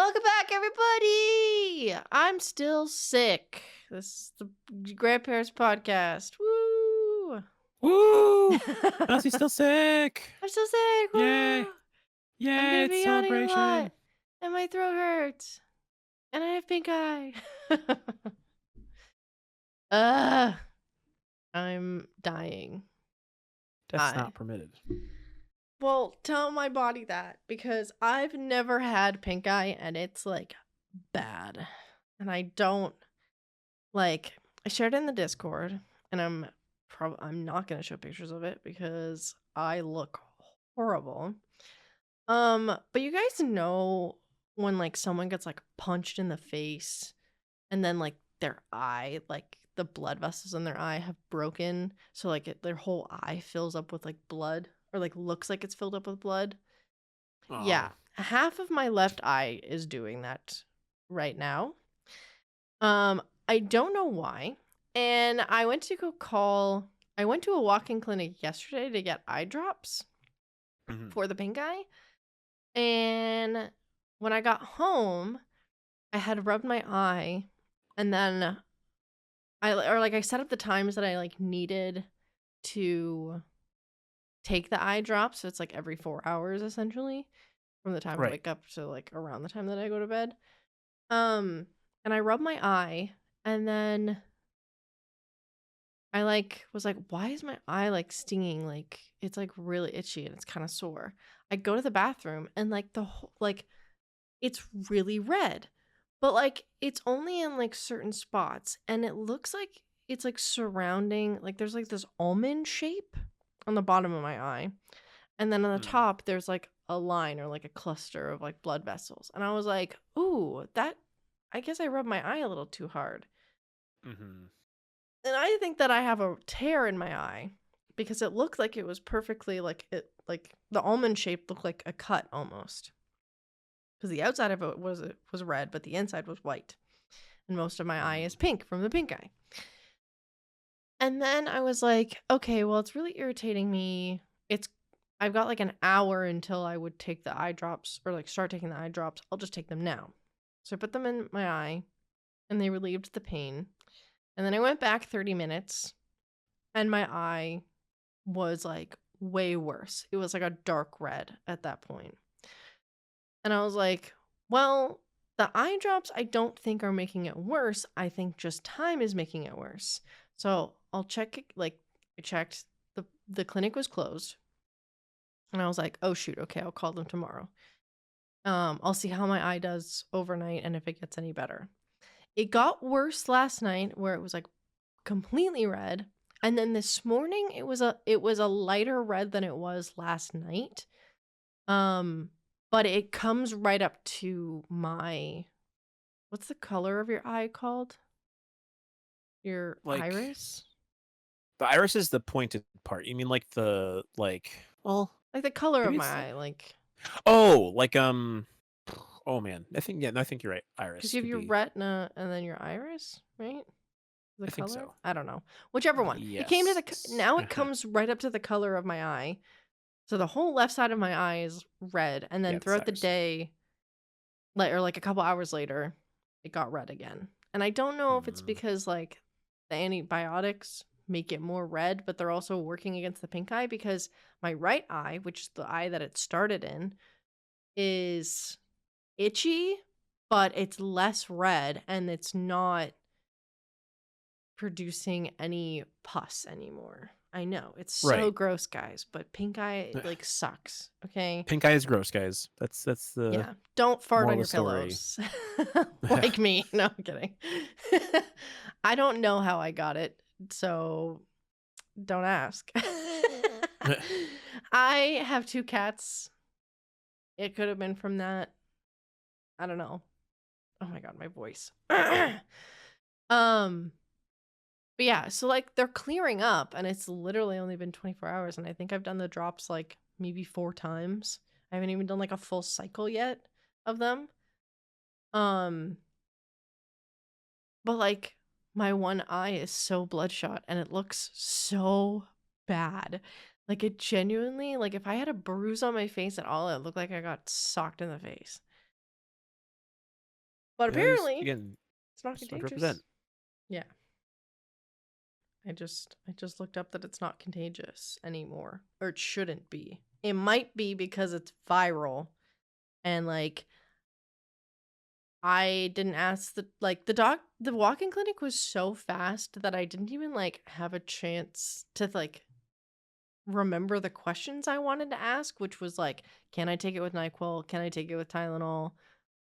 Welcome back, everybody! I'm still sick. This is the Grandparents Podcast. Woo! Woo! Mousie's still sick. I'm still sick. Woo! Yay! I'm Yay! gonna It's be yawning a lot, celebration. and my throat hurts, and I have pink eye. I'm dying. That's not permitted. Well, tell my body that, because I've never had pink eye, and it's like bad, and I don't like. I shared it in the Discord, and I'm not gonna show pictures of it because I look horrible. But you guys know when like someone gets like punched in the face, and then like their eye, like the blood vessels in their eye have broken, so like their whole eye fills up with like blood, or like looks like it's filled up with blood. Oh. Yeah, half of my left eye is doing that right now. I don't know why. And I went to a walk-in clinic yesterday to get eye drops for the pink eye. And when I got home, I had rubbed my eye, and then I set up the times that I like needed to take the eye drops. So it's like every 4 hours essentially, from the time I wake up to like around the time that I go to bed. And I rubbed my eye, and then I was like, why is my eye like stinging? Like it's like really itchy and it's kind of sore. I go to the bathroom, and like the whole it's really red, but like it's only in like certain spots, and it looks like it's like surrounding, like there's like this almond shape on the bottom of my eye, and then on the top there's like a line or like a cluster of like blood vessels, and I was like, ooh, that, I guess I rubbed my eye a little too hard. And I think that I have a tear in my eye, because it looked like it was perfectly like the almond shape looked like a cut almost, because the outside of it was red, but the inside was white, and most of my eye is pink from the pink eye. And then I was like, okay, well, it's really irritating me. I've got like an hour until I would take the eye drops, or like start taking the eye drops. I'll just take them now. So I put them in my eye, and they relieved the pain. And then I went back 30 minutes, and my eye was like way worse. It was like a dark red at that point. And I was like, well, the eye drops I don't think are making it worse. I think just time is making it worse. So I'll check it. Like, I checked, the clinic was closed. And I was like, oh shoot, okay, I'll call them tomorrow. I'll see how my eye does overnight and if it gets any better. It got worse last night, where it was like completely red, and then this morning it was a lighter red than it was last night. But it comes right up to my, what's the color of your eye called? Your iris? The iris is the pointed part. You mean like the well, like the color of maybe my it's eye, like oh man, I think you're right. Iris. because you have your retina and then your iris, right? The I color? think so. I don't know. Whichever one. Yes. It came to now it comes right up to the color of my eye. So the whole left side of my eye is red, and then throughout the day, or like a couple hours later, it got red again. And I don't know if it's because like the antibiotics make it more red, but they're also working against the pink eye, because my right eye, which is the eye that it started in, is itchy, but it's less red, and it's not producing any pus anymore. I know it's so gross, guys, but pink eye like sucks. Okay, pink eye is gross, guys. That's the yeah. Don't fart on your pillows like me. No, I'm kidding. I don't know how I got it, so don't ask. I have 2 cats. It could have been from that. I don't know. Oh my god, my voice. But yeah, so like they're clearing up, and it's literally only been 24 hours, and I think I've done the drops like maybe 4 times. I haven't even done like a full cycle yet of them. But like my one eye is so bloodshot, and it looks so bad. Like it genuinely, like if I had a bruise on my face at all, it looked like I got socked in the face. But Because apparently, again, it's not just 100%. contagious. Yeah. I just looked up that it's not contagious anymore, or it shouldn't be. It might be because it's viral, and like I didn't ask the walk-in clinic was so fast that I didn't even like have a chance to like remember the questions I wanted to ask, which was like, can I take it with NyQuil? Can I take it with Tylenol?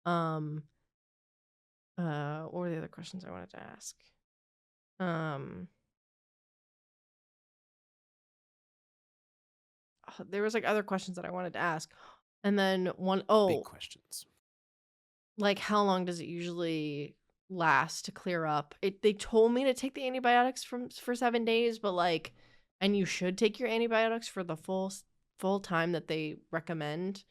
Um, what were the other questions I wanted to ask? There was like other questions that I wanted to ask. And then Big questions. like how long does it usually last to clear up? They told me to take the antibiotics for 7 days, but like, and you should take your antibiotics for the full time that they recommend.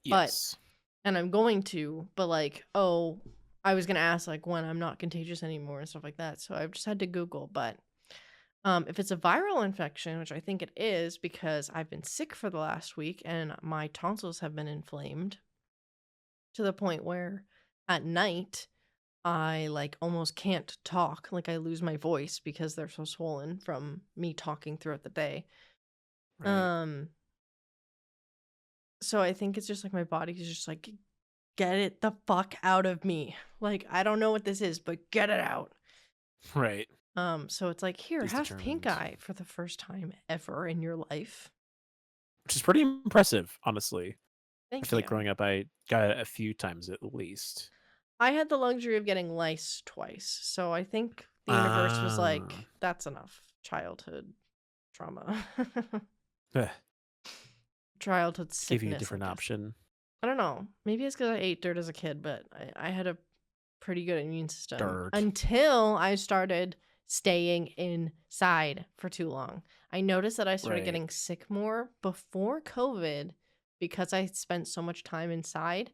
Yes. And I'm going to, but like, oh, I was gonna ask like when I'm not contagious anymore and stuff like that. So I've just had to Google, but if it's a viral infection, which I think it is because I've been sick for the last week and my tonsils have been inflamed to the point where at night I like almost can't talk. Like I lose my voice because they're so swollen from me talking throughout the day. Right. So I think it's just like my body's just like, get it the fuck out of me. Like I don't know what this is, but get it out. Right. So it's like, here, He's have pink determined. eye for the first time ever in your life. Which is pretty impressive, honestly. I Thank feel like you. growing up, I got it a few times at least. I had the luxury of getting lice twice, so I think the universe was like, that's enough childhood trauma. Eh, Childhood Give you a sickness, I different guess. option. I don't know. Maybe it's because I ate dirt as a kid, but I had a pretty good immune system Dirt. until I started staying inside for too long. I noticed that I started Right. getting sick more before COVID because I spent so much time inside.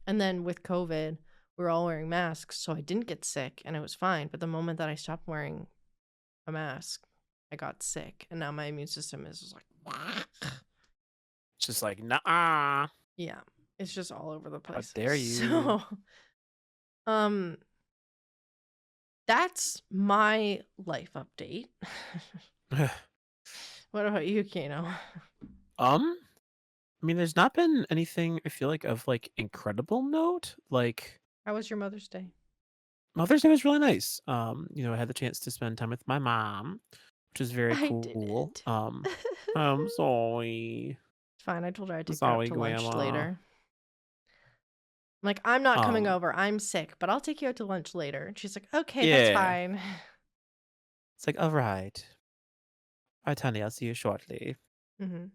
And then with COVID, we were all wearing masks, so I didn't get sick and it was fine. But the moment that I stopped wearing a mask, I got sick. And now my immune system is just like, It's just like, nah. yeah, it's just all over the How place. dare you? So, that's my life update. What about you, Kano? I mean, there's not been anything I feel like of like incredible note. Like How was your Mother's Day? Mother's Day was really nice. I had the chance to spend time with my mom, which is very I cool. didn't. I'm sorry. It's fine. I told her I'd take her out Sorry, to lunch Grandma. later. I'm like, I'm not coming Um, over. I'm sick, but I'll take you out to lunch later. And she's like, okay, that's yeah. fine. It's like, all right. All right, honey, I'll see you shortly. Hmm.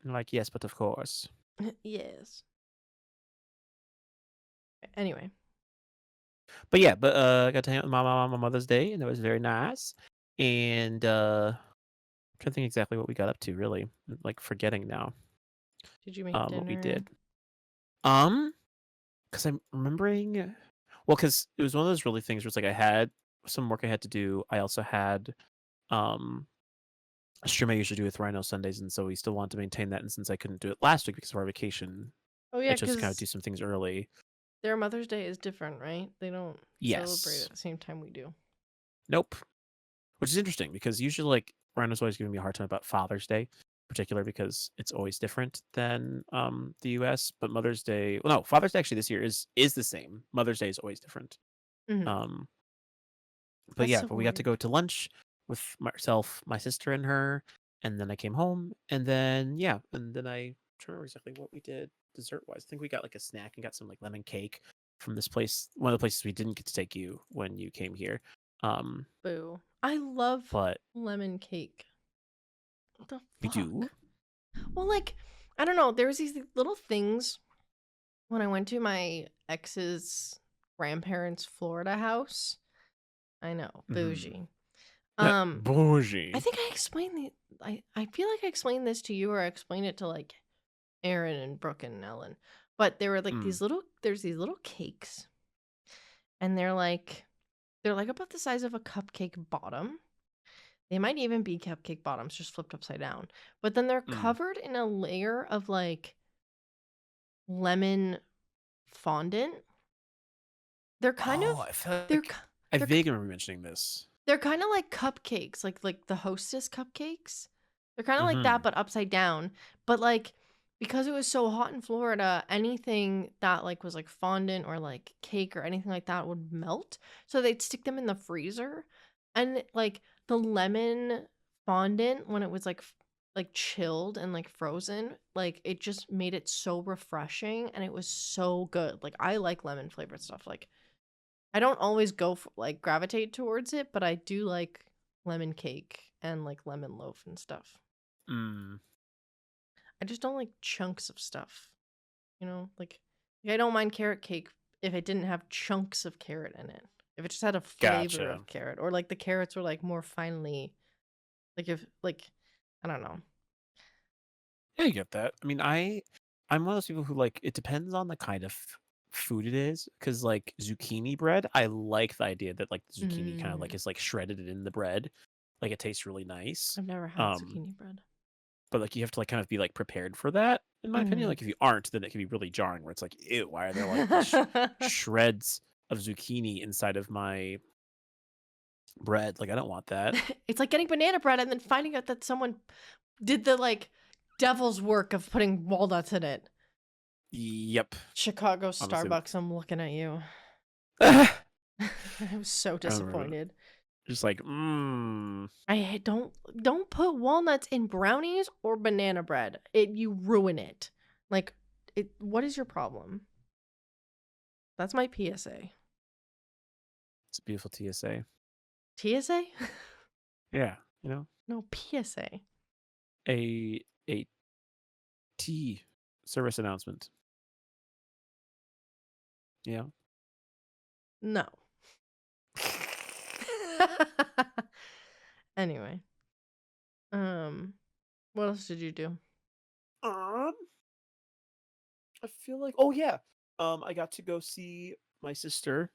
I'm like, yes, but of course. Yes. Anyway. But yeah, I got to hang out with my mom on my Mother's Day, and that was very nice. And I'm trying to think exactly what we got up to, really. I'm, like forgetting now. Did you make What we dinner? did. Because I'm remembering. Well, because it was one of those really things where it's like I had some work I had to do. I also had um a stream I usually do with Rhino Sundays, and so we still wanted to maintain that. And since I couldn't do it last week because of our vacation, Oh, I yeah, chose to kind of do because some things early. their Mother's Day is different, right? They don't celebrate Yes. at the same time we do. Nope. Which is interesting because usually like Rhino's always giving me a hard time about Father's Day, in particular because it's always different than the US. But Mother's Day, well, no, Father's Day actually this year is the same. Mother's Day is always different. Hmm. Um, but That's yeah, so but we got to weird. go to lunch with myself, my sister, and her, and then I came home, and then yeah, and then I don't remember exactly what we did dessert wise. I think we got like a snack and got some like lemon cake from this place, one of the places we didn't get to take you when you came here. Boo. I love But lemon cake. What the we do. fuck? Well, like, I don't know. There was these little things when I went to my ex's grandparents' Florida house. I know, Mm-hmm. bougie. Um, I Bougie. think I explained I feel like I explained this to you, or I explained it to like Aaron and Brooke and Ellen. But there were like Mm, there's these little cakes, and they're like about the size of a cupcake bottom. They might even be cupcake bottoms, just flipped upside down. But then they're mm. covered in a layer of like lemon fondant. They're kind Oh, of I feel they're like ki- I they're ki- vaguely remember mentioning this. they're kind of like cupcakes, like the Hostess cupcakes. They're kind of like Mm-hmm. that, but upside down. But like because it was so hot in Florida, anything that like was like fondant or like cake or anything like that would melt. So they'd stick them in the freezer, and like the lemon fondant when it was like chilled and like frozen, like it just made it so refreshing and it was so good. Like I like lemon flavored stuff. Like I don't always go for like gravitate towards it, but I do like lemon cake and like lemon loaf and stuff. Mm, I just don't like chunks of stuff, like I don't mind carrot cake if it didn't have chunks of carrot in it. If it just had a flavor gotcha. of carrot, or like the carrots were like more finely, like if like I don't know. Yeah, you get that. I mean, I'm one of those people who like it depends on the kind of food it is. Because like zucchini bread, I like the idea that like the zucchini kind of like Mm, is like shredded in the bread, like it tastes really nice. I've never had Um, zucchini bread. but like you have to like kind of be like prepared for that, in my opinion. Mm. Like if you aren't, then it can be really jarring. Where it's like, ew, why are there like just shreds of zucchini inside of my bread? Like I don't want that. It's like getting banana bread and then finding out that someone did the like devil's work of putting walnuts in it. Yep. Chicago Honestly, Starbucks, I'm looking at you. I I was so remember disappointed. just like, mmm. Don't put walnuts in brownies or banana bread. You ruin it. Like what is your problem? That's my PSA. It's a beautiful TSA. TSA? Yeah, you know, No, PSA. a tea service announcement. Yeah. No. Anyway, what else did you do? Um, I feel like oh yeah. I got to go see my sister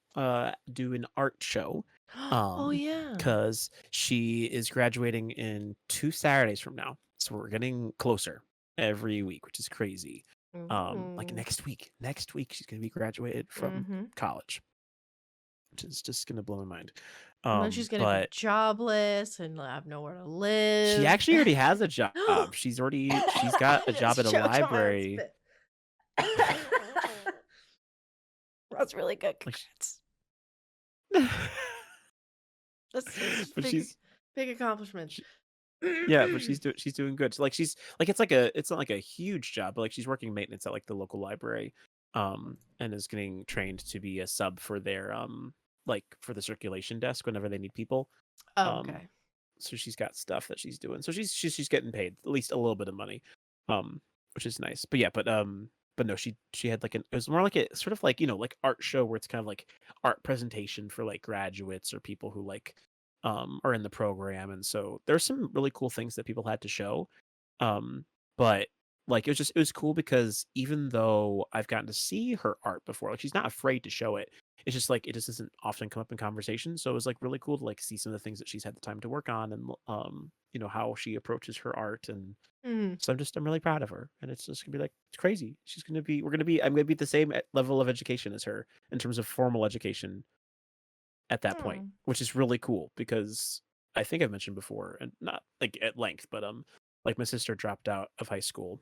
do an art show. Oh yeah. Cuz she is graduating in 2 Saturdays from now. So we're getting closer every week, which is crazy. Like Ooh. next week she's going to be graduated from Mm-hmm. college, which is just going to blow my mind. And then she's gonna be But jobless and have nowhere to she live. actually already has a job. She's got a job Just at a choked on my own library. spit. That's really good. Like Congrats. That's but big accomplishments. she, yeah, but she's doing good. So, like she's like it's not like a huge job, but like she's working maintenance at like the local library, and is getting trained to be a sub for their like for the circulation desk whenever they need people. Oh, Um, okay. so she's got stuff that she's doing. So she's getting paid at least a little bit of money, which is nice. But yeah, but no, she had like it was more like a sort of like like art show where it's kind of like art presentation for like graduates or people who like are in the program, and so there's some really cool things that people had to show. Um, but like it was cool because even though I've gotten to see her art before, like she's not afraid to show it. It's just like it just doesn't often come up in conversation. So it was like really cool to like see some of the things that she's had the time to work on, and how she approaches her art. And Mm. so I'm really proud of her, and it's just gonna be like it's crazy. I'm gonna be at the same level of education as her in terms of formal education at that point, Oh. which is really cool because I think I've mentioned before, and not like at length, but like my sister dropped out of high school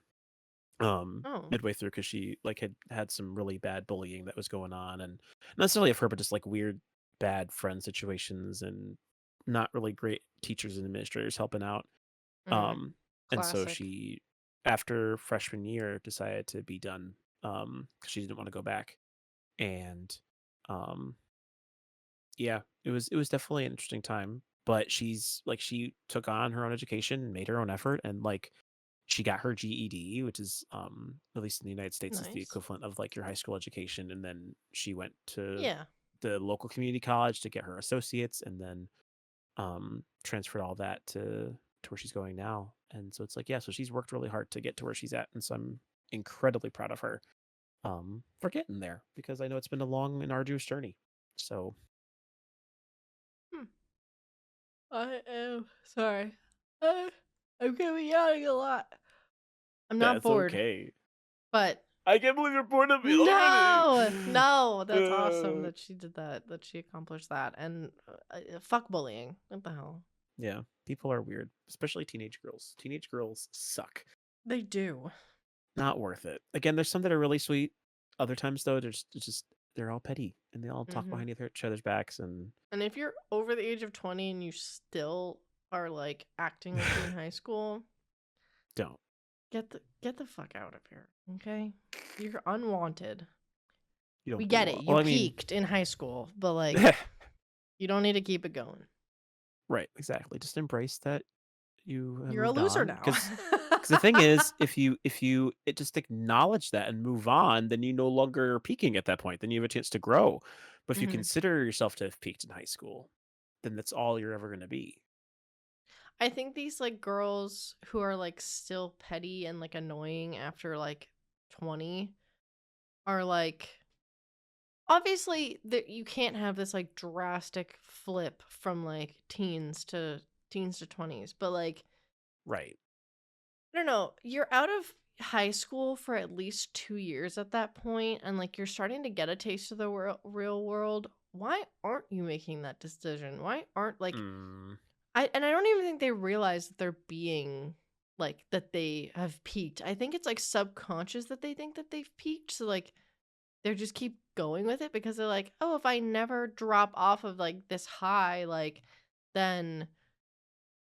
Oh. midway through because she like had some really bad bullying that was going on, and not necessarily of her, but just like weird bad friend situations and not really great teachers and administrators helping out. Mm. um and so Classic. she, after freshman year, decided to be done because she didn't want to go back. And um yeah, it was definitely an interesting time, but she took on her own education, made her own effort, and like she got her GED, which is at least in the United States is the Nice. equivalent of like your high school education, and then she went to Yeah. the local community college to get her associates, and then transferred all that to where she's going now. And so it's like, yeah, so she's worked really hard to get to where she's at, and so I'm incredibly proud of her for getting there, because I know it's been a long and arduous journey. So Hmm. I am sorry. Uh, I'm gonna be yawning a lot. I'm not that's bored, okay. but I can't believe you're bored of me No, already. no, that's awesome that she did that, that she accomplished that. And fuck bullying. What the hell? Yeah, people are weird, especially teenage girls. Teenage girls suck. They do. Not worth it. Again, there's some that are really sweet. Other times though, they're all petty and they all talk Hmm. behind each other's backs and And if you're over the age of 20 and you still are like acting like you're in high school, don't. get the fuck out of here. Okay? You're unwanted. You We don't get it. belong. You Well, I mean, peaked in high school, but like you don't need to keep it going. right, exactly. Just embrace that you have You're a moved loser on. now. Because the thing is, if you just acknowledge that and move on, then you no longer are peaking at that point. Then you have a chance to grow. But if you Mhm. consider yourself to have peaked in high school, then that's all you're ever going to be. I think these like girls who are like still petty and like annoying after like 20 are like obviously that you can't have this like drastic flip from like teens to 20s, but like Right. I don't know, you're out of high school for at least 2 years at that point and like you're starting to get a taste of the real world. Why aren't you making that decision? Why aren't like Mm, I don't even think they realize that they're being like that they have peaked. I think it's like subconscious that they think that they've peaked. So like they just keep going with it because they're like, oh, if I never drop off of like this high, like then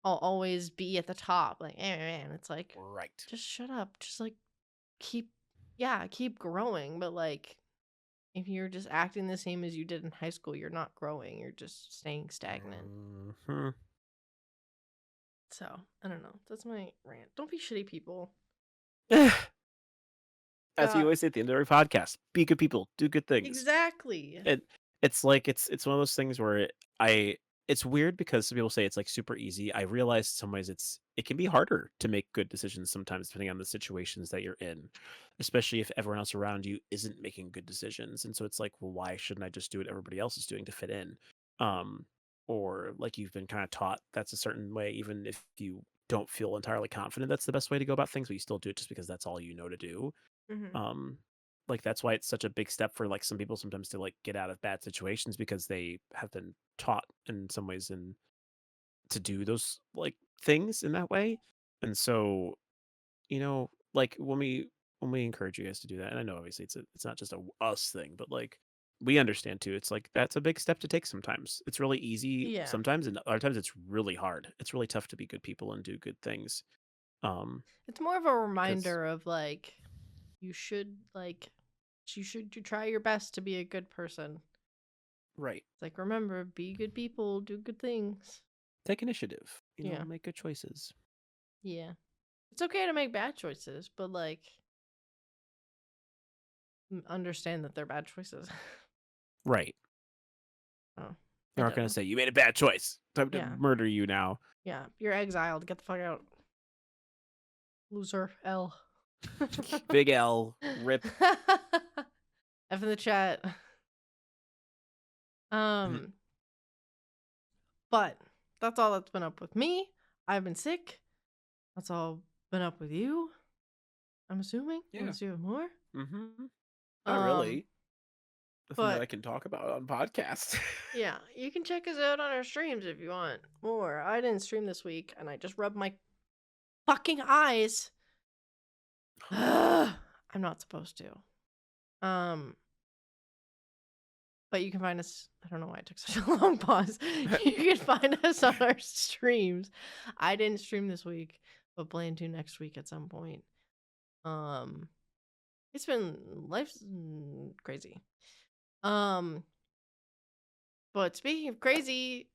I'll always be at the top. Like, man, it's like right. just shut up. Just like keep keep growing. But like if you're just acting the same as you did in high school, you're not growing. You're just staying stagnant. Hmm. So I don't know. That's my rant. Don't be shitty people. As we always say at the end of our podcast, be good people, do good things. Exactly. It it's like it's one of those things where I it's weird because some people say it's like super easy. I realize in some ways it can be harder to make good decisions sometimes depending on the situations that you're in, especially if everyone else around you isn't making good decisions. And so it's like, well, why shouldn't I just do what everybody else is doing to fit in? Um, or like you've been kind of taught that's a certain way, even if you don't feel entirely confident that's the best way to go about things, but you still do it just because that's all you know to do. Hmm. um like that's why it's such a big step for like some people sometimes to like get out of bad situations because they have been taught in some ways and to do those like things in that way. And so, like when we encourage you guys to do that, and I know obviously it's not just a us thing, but like we understand too, it's like that's a big step to take. Sometimes it's really easy Yeah. sometimes, and other times it's really hard. It's really tough to be good people and do good things. It's more of a Because reminder of like you should like you try your best to be a good person. right, It's like remember, be good people, do good things. take initiative, Yeah. make good choices. Yeah. It's okay to make bad choices, but like understand that they're bad choices. Right. Oh, I They're not get gonna it. say, "You made a bad choice. Time to Yeah. murder you now." Yeah. You're exiled. Get the fuck out. Loser. L. Big L, rip. F in the chat. Mhm. Um, but that's all that's been up with me. I've been sick. That's all been up with you. I'm assuming. Yeah. Unless you have more. Mhm. Not Um, really. Nothing that I but can talk about on podcast. yeah, you can check us out on our streams if you want more. I didn't stream this week, and I just rubbed my fucking eyes. I'm not supposed to. But you can find us. I don't know why I took such a long pause. You can find us on our streams. I didn't stream this week, but plan to next week at some point. Um, it's been life's crazy. Um, but speaking of crazy,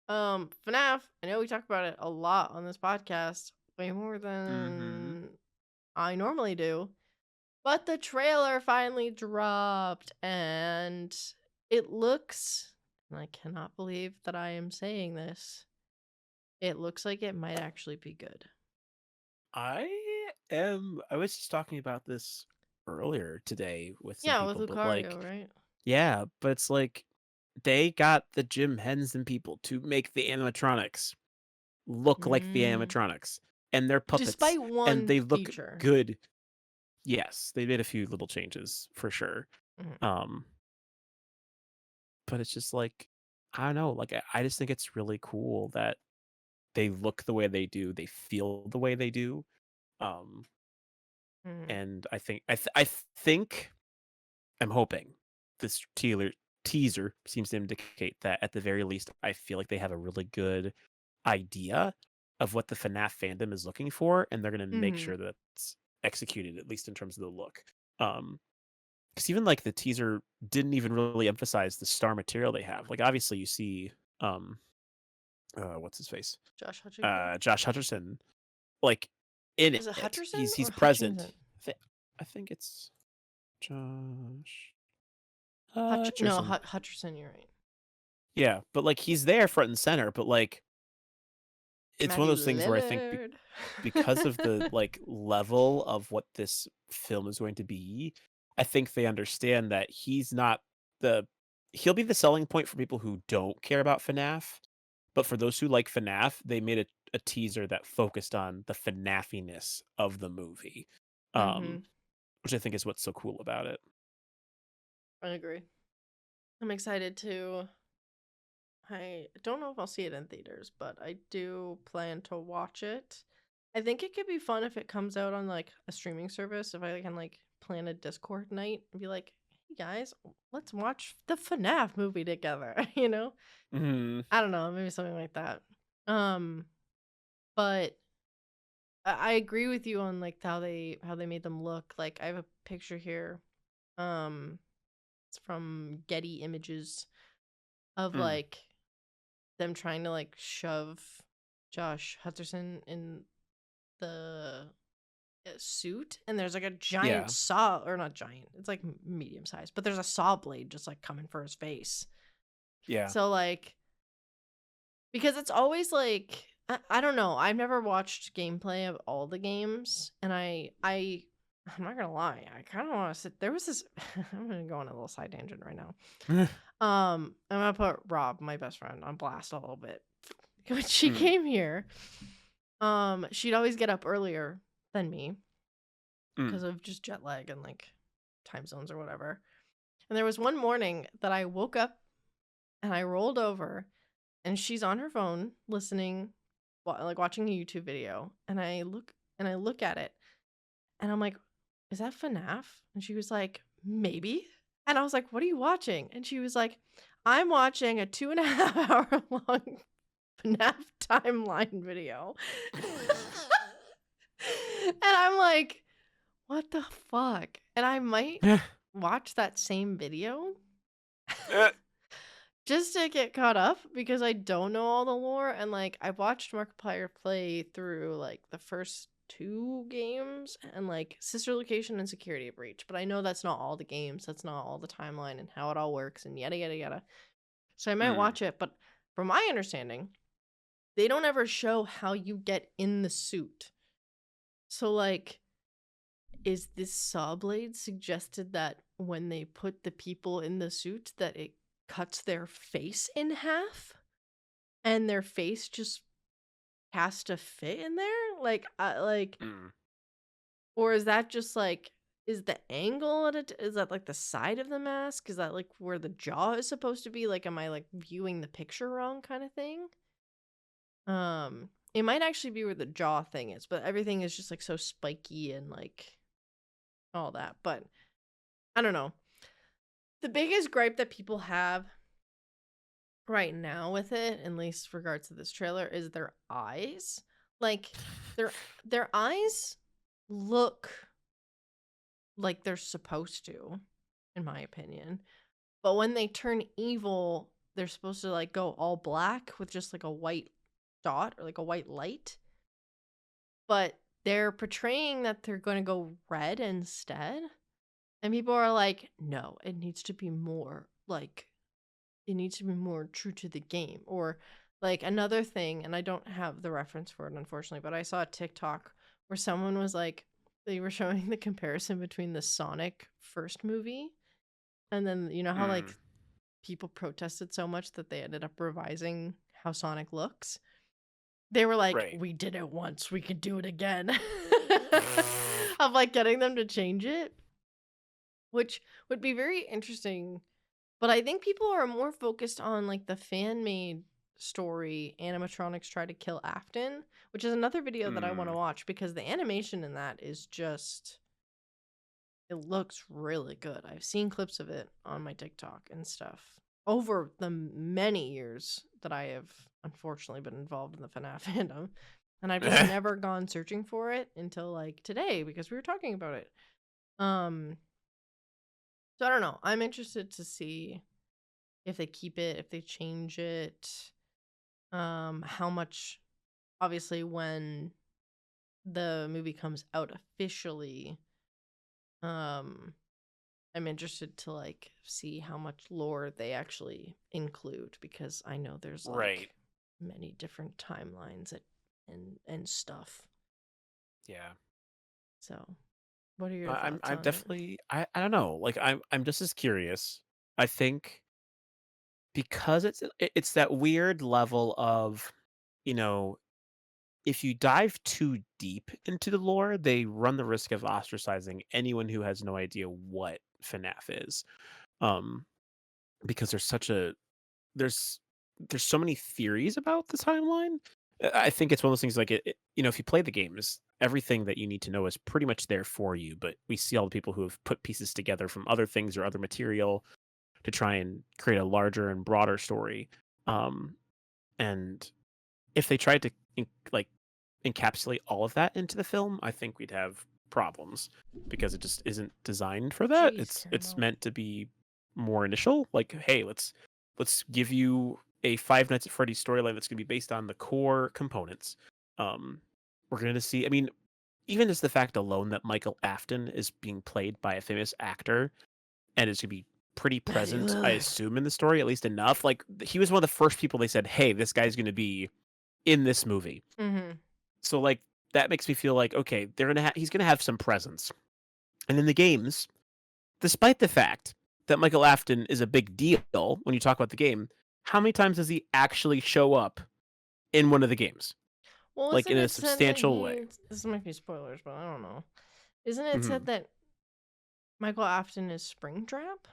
FNAF. I know we talk about it a lot on this podcast, way more Mhm. than I normally do. But the trailer finally dropped, and it looks, and I cannot believe that I am saying this, it looks like it might actually be good. I was just talking about this earlier today with some Yeah, with people, but like, Lucario, right? yeah, but it's like they got the Jim Henson people to make the animatronics look like the Mm. animatronics, and they're puppets, Despite and one they look feature. good. Yes, they made a few little changes for sure. Mhm. Um, but it's just like, I don't know, like I just think it's really cool that they look the way they do, they feel the way they do. Um, Mhm. and I think I'm hoping this teaser seems to indicate that at the very least, I feel like they have a really good idea of what the FNAF fandom is looking for, and they're gonna make Mhm. sure that it's executed, at least in terms of the look. Because even like the teaser didn't even really emphasize the star material they have. Like obviously you see um what's his face? Josh Hutcherson? Josh Hutcherson like in Is it it. Hutcherson He's or present. Hutchinson? I think it's Josh No, Hutcherson. Hutcherson. You're right. Yeah, but like he's there front and center, but like it's one of Matthew those things where I think Lillard. because of the like level of what this film is going to be, I think they understand that he's not the he'll be the selling point for people who don't care about FNAF, but for those who like FNAF, they made a teaser that focused on the FNAFiness of the movie, Mhm. which I think is what's so cool about it. I agree. I'm excited to. I don't know if I'll see it in theaters, but I do plan to watch it. I think it could be fun if it comes out on like a streaming service. If I can like plan a Discord night and be like, "Hey guys, let's watch the FNAF movie together." You know? Mhm. I don't know, maybe something like that. Um, but I agree with you on like how they made them look. Like I have a picture here. Um, it's from Getty Images of Mm. like them trying to like shove Josh Hutcherson in the suit, and there's like a giant Yeah. saw, or not giant, it's like medium sized, but there's a saw blade just like coming for his face. Yeah. So like, because it's always like I don't know. I've never watched gameplay of all the games, and I'm not gonna lie. I kind of want to sit. There was this. I'm gonna go on a little side tangent right now. I'm gonna put Rob, my best friend, on blast a little bit. When she Mm. came here, she'd always get up earlier than me Mm. because of just jet lag and like time zones or whatever. And there was one morning that I woke up and I rolled over and she's on her phone listening, like watching a YouTube video. And I look at it and I'm like, "Is that FNAF?" And she was like, "Maybe." And I was like, "What are you watching?" And she was like, "I'm watching a 2.5 hour long FNAF timeline video." And I'm like, what the fuck? And I might watch that same video just to get caught up because I don't know all the lore. And like, I've watched Markiplier play through like the first two games and like Sister Location and Security Breach, but I know that's not all the games, that's not all the timeline and how it all works and yada yada yada. So I might Mm. watch it, but from my understanding, they don't ever show how you get in the suit. So like, is this saw blade suggested that when they put the people in the suit that it cuts their face in half and their face just has to fit in there? Like Mm. or is that just like, is the angle at it, is that like the side of the mask? Is that like where the jaw is supposed to be? Like am I like viewing the picture wrong kind of thing? It might actually be where the jaw thing is, but everything is just like so spiky and like all that. But I don't know. The biggest gripe that people have right now with it, in least regards to this trailer, is their eyes. Like their eyes look like they're supposed to, in my opinion. But when they turn evil, they're supposed to like go all black with just like a white dot or like a white light. But they're portraying that they're going to go red instead. And people are like, "No, it needs to be more like it needs to be more true to the game." Or like another thing, and I don't have the reference for it unfortunately, but I saw a TikTok where someone was like, they were showing the comparison between the Sonic first movie and then you know how Mm. like people protested so much that they ended up revising how Sonic looks. They were like, Right. "We did it once, we can do it again." of like getting them to change it, which would be very interesting. But I think people are more focused on like the fan made story animatronics try to kill Afton, which is another video that I want to watch because the animation in that is just, it looks really good. I've seen clips of it on my TikTok and stuff over the many years that I have unfortunately been involved in the FNAF fandom. And I've just never gone searching for it until like today because we were talking about it. So I don't know. I'm interested to see if they keep it, if they change it, how much, obviously when the movie comes out officially, I'm interested to like see how much lore they actually include because I know there's like Right. many different timelines and stuff. Yeah. So what are your I'm thoughts on it? definitely I don't know. Like I'm just as curious. I think because it's that weird level of, you know, if you dive too deep into the lore, they run the risk of ostracizing anyone who has no idea what FNAF is. Um, because there's there's so many theories about the timeline. I think it's one of those things like if you play the games, everything that you need to know is pretty much there for you. But we see all the people who have put pieces together from other things or other material to try and create a larger and broader story. Um, and if they tried to like encapsulate all of that into the film, I think we'd have problems because it just isn't designed for that. Jeez, It's Caramel. meant to be more initial. Like, hey, let's give you a Five Nights at Freddy's storyline that's going to be based on the core components. Um, we're going to see. I mean, even just the fact alone that Michael Afton is being played by a famous actor and is going to be pretty Matthew present, I Lillard. assume, in the story, at least enough. Like, he was one of the first people they said, hey, this guy's going to be in this movie. Mm-hmm. So like that makes me feel like okay, he's gonna have some presence. And in the games, despite the fact that Michael Afton is a big deal when you talk about the game, how many times does he actually show up in one of the games? Well, Like in isn't a it said that substantial way. this might be spoilers, but I don't know. Isn't it said Hmm. that Michael Afton is Springtrap?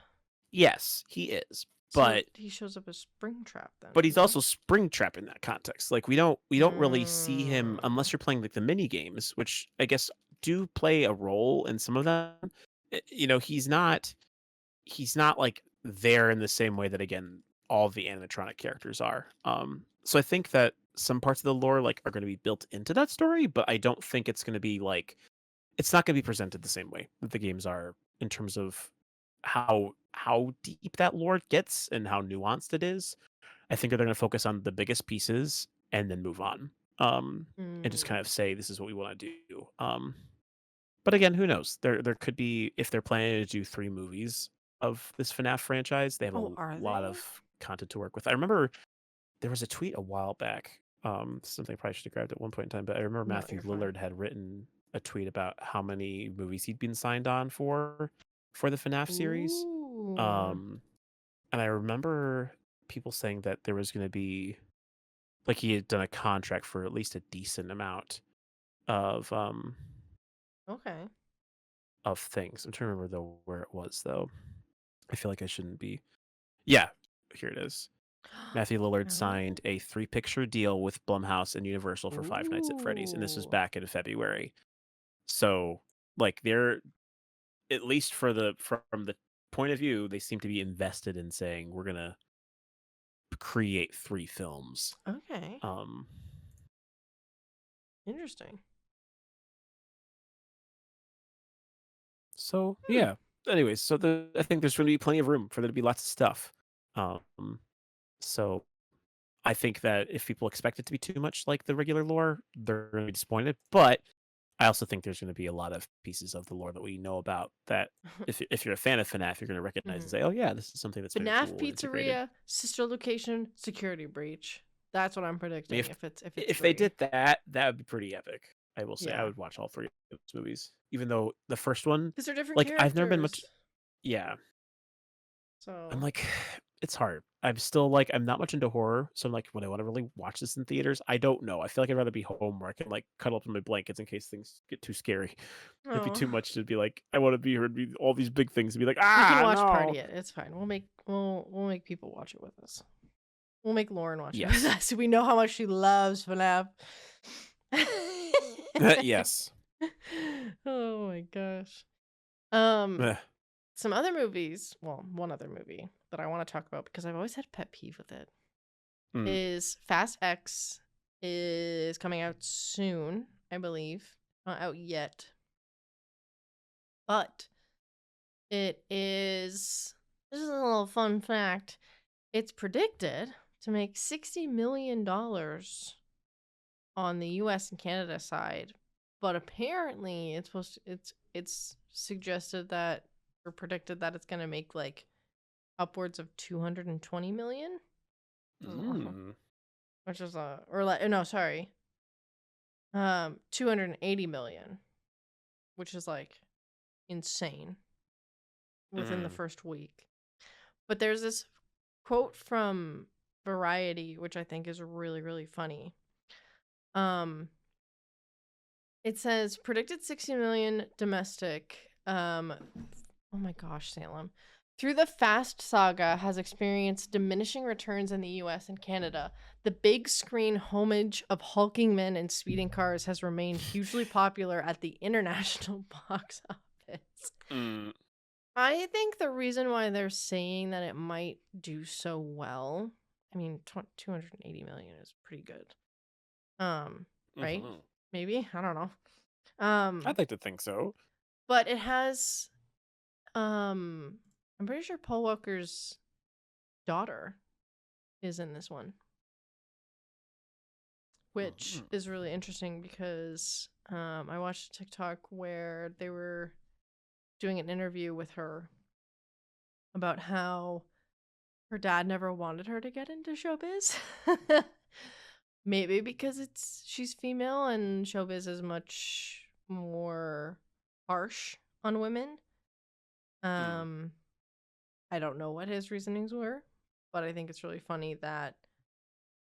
Yes, he is. So But he shows up as Springtrap then, he's no? also Springtrap in that context. Like we don't really see him Mm. unless you're playing like the mini games, which I guess do play a role in some of them. He's not like there in the same way that again all the animatronic characters are. So I think that some parts of the lore like are going to be built into that story, but I don't think it's going to be like it's not going to be presented the same way that the games are in terms of how deep that lore gets and how nuanced it is. I think that they're going to focus on the biggest pieces and then move on. And just kind Mm. of say this is what we want to do. But again, who knows? There could be if they're planning to do 3 movies of this FNAF franchise, they have Oh, a are lot they? of content to work with. I remember there was a tweet a while back, something I probably should have grabbed at one point in time, but I remember No, Matthew you're fine. Lillard had written a tweet about how many movies he'd been signed on for the FNAF series. Ooh. Um, and I remember people saying that there was going to be like he had done a contract for at least a decent amount of Okay. of things. I'm trying to remember though where it was though. I feel like I shouldn't be. Yeah, here it is. Matthew Lillard Caramel? signed a 3-picture deal with Blumhouse and Universal for Five Nights at Freddy's, and this was Ooh. back in February. So, like, they're at least from the point of view, they seem to be invested in saying we're gonna create 3 films. Okay. Um, Interesting. so Hmm. yeah. Anyways, so I think there's going to be plenty of room for there to be lots of stuff. Um, so I think that if people expect it to be too much like the regular lore, they're going to be disappointed. But I also think there's going to be a lot of pieces of the lore that we know about that if you're a fan of FNAF, you're going to recognize and Mhm. say, "Oh yeah, this is something that's very FNAF cool and integrated." Pizzeria, sister location, security breach. That's what I'm I mean, predicting if it's if they three. did that, that would be pretty epic. I will say I Yeah. would watch all 3 of those movies, even though the first one, Because they're different like I've never been much. characters. Yeah, I'm So like it's hard. I'm still like I'm not much into horror, so I'm like when I want to really watch this in theaters, I don't know. I feel like I'd rather be home where I can like cuddle up in my blankets in case things get too scary. It'd be Oh, too much to be like I want to be here and be all these big things and be like we can watch no. party it. It's fine. We'll make people watch it with us. We'll make Lauren watch it Yes. with us. We know how much she loves FNAF. Yes. Oh my gosh. Ugh. Some other movies. Well, one other movie that I want to talk about because I've always had a pet peeve with it Mm. is Fast X is coming out soon, I believe. Not out yet. But it is, this is a little fun fact. It's predicted to make $60 million on the US and Canada side. But apparently it's suggested that or predicted that it's going to make like upwards of 220 million. Which is no, sorry. 280 million, which is like insane within the first week. But there's this quote from Variety, which I think is really, really funny. It says predicted 60 million domestic. Oh my gosh, Salem. Through the Fast saga has experienced diminishing returns in the US and Canada. The big screen homage of hulking men and speeding cars has remained hugely popular at the international box office. I think the reason why they're saying that it might do so well, I mean, 280 million is pretty good. Right? Maybe? I don't know. I'd like to think so. But it has, I'm pretty sure Paul Walker's daughter is in this one. Which is really interesting because I watched a TikTok where they were doing an interview with her about how her dad never wanted her to get into showbiz. Maybe because she's female and showbiz is much more harsh on women. I don't know what his reasonings were, but I think it's really funny that,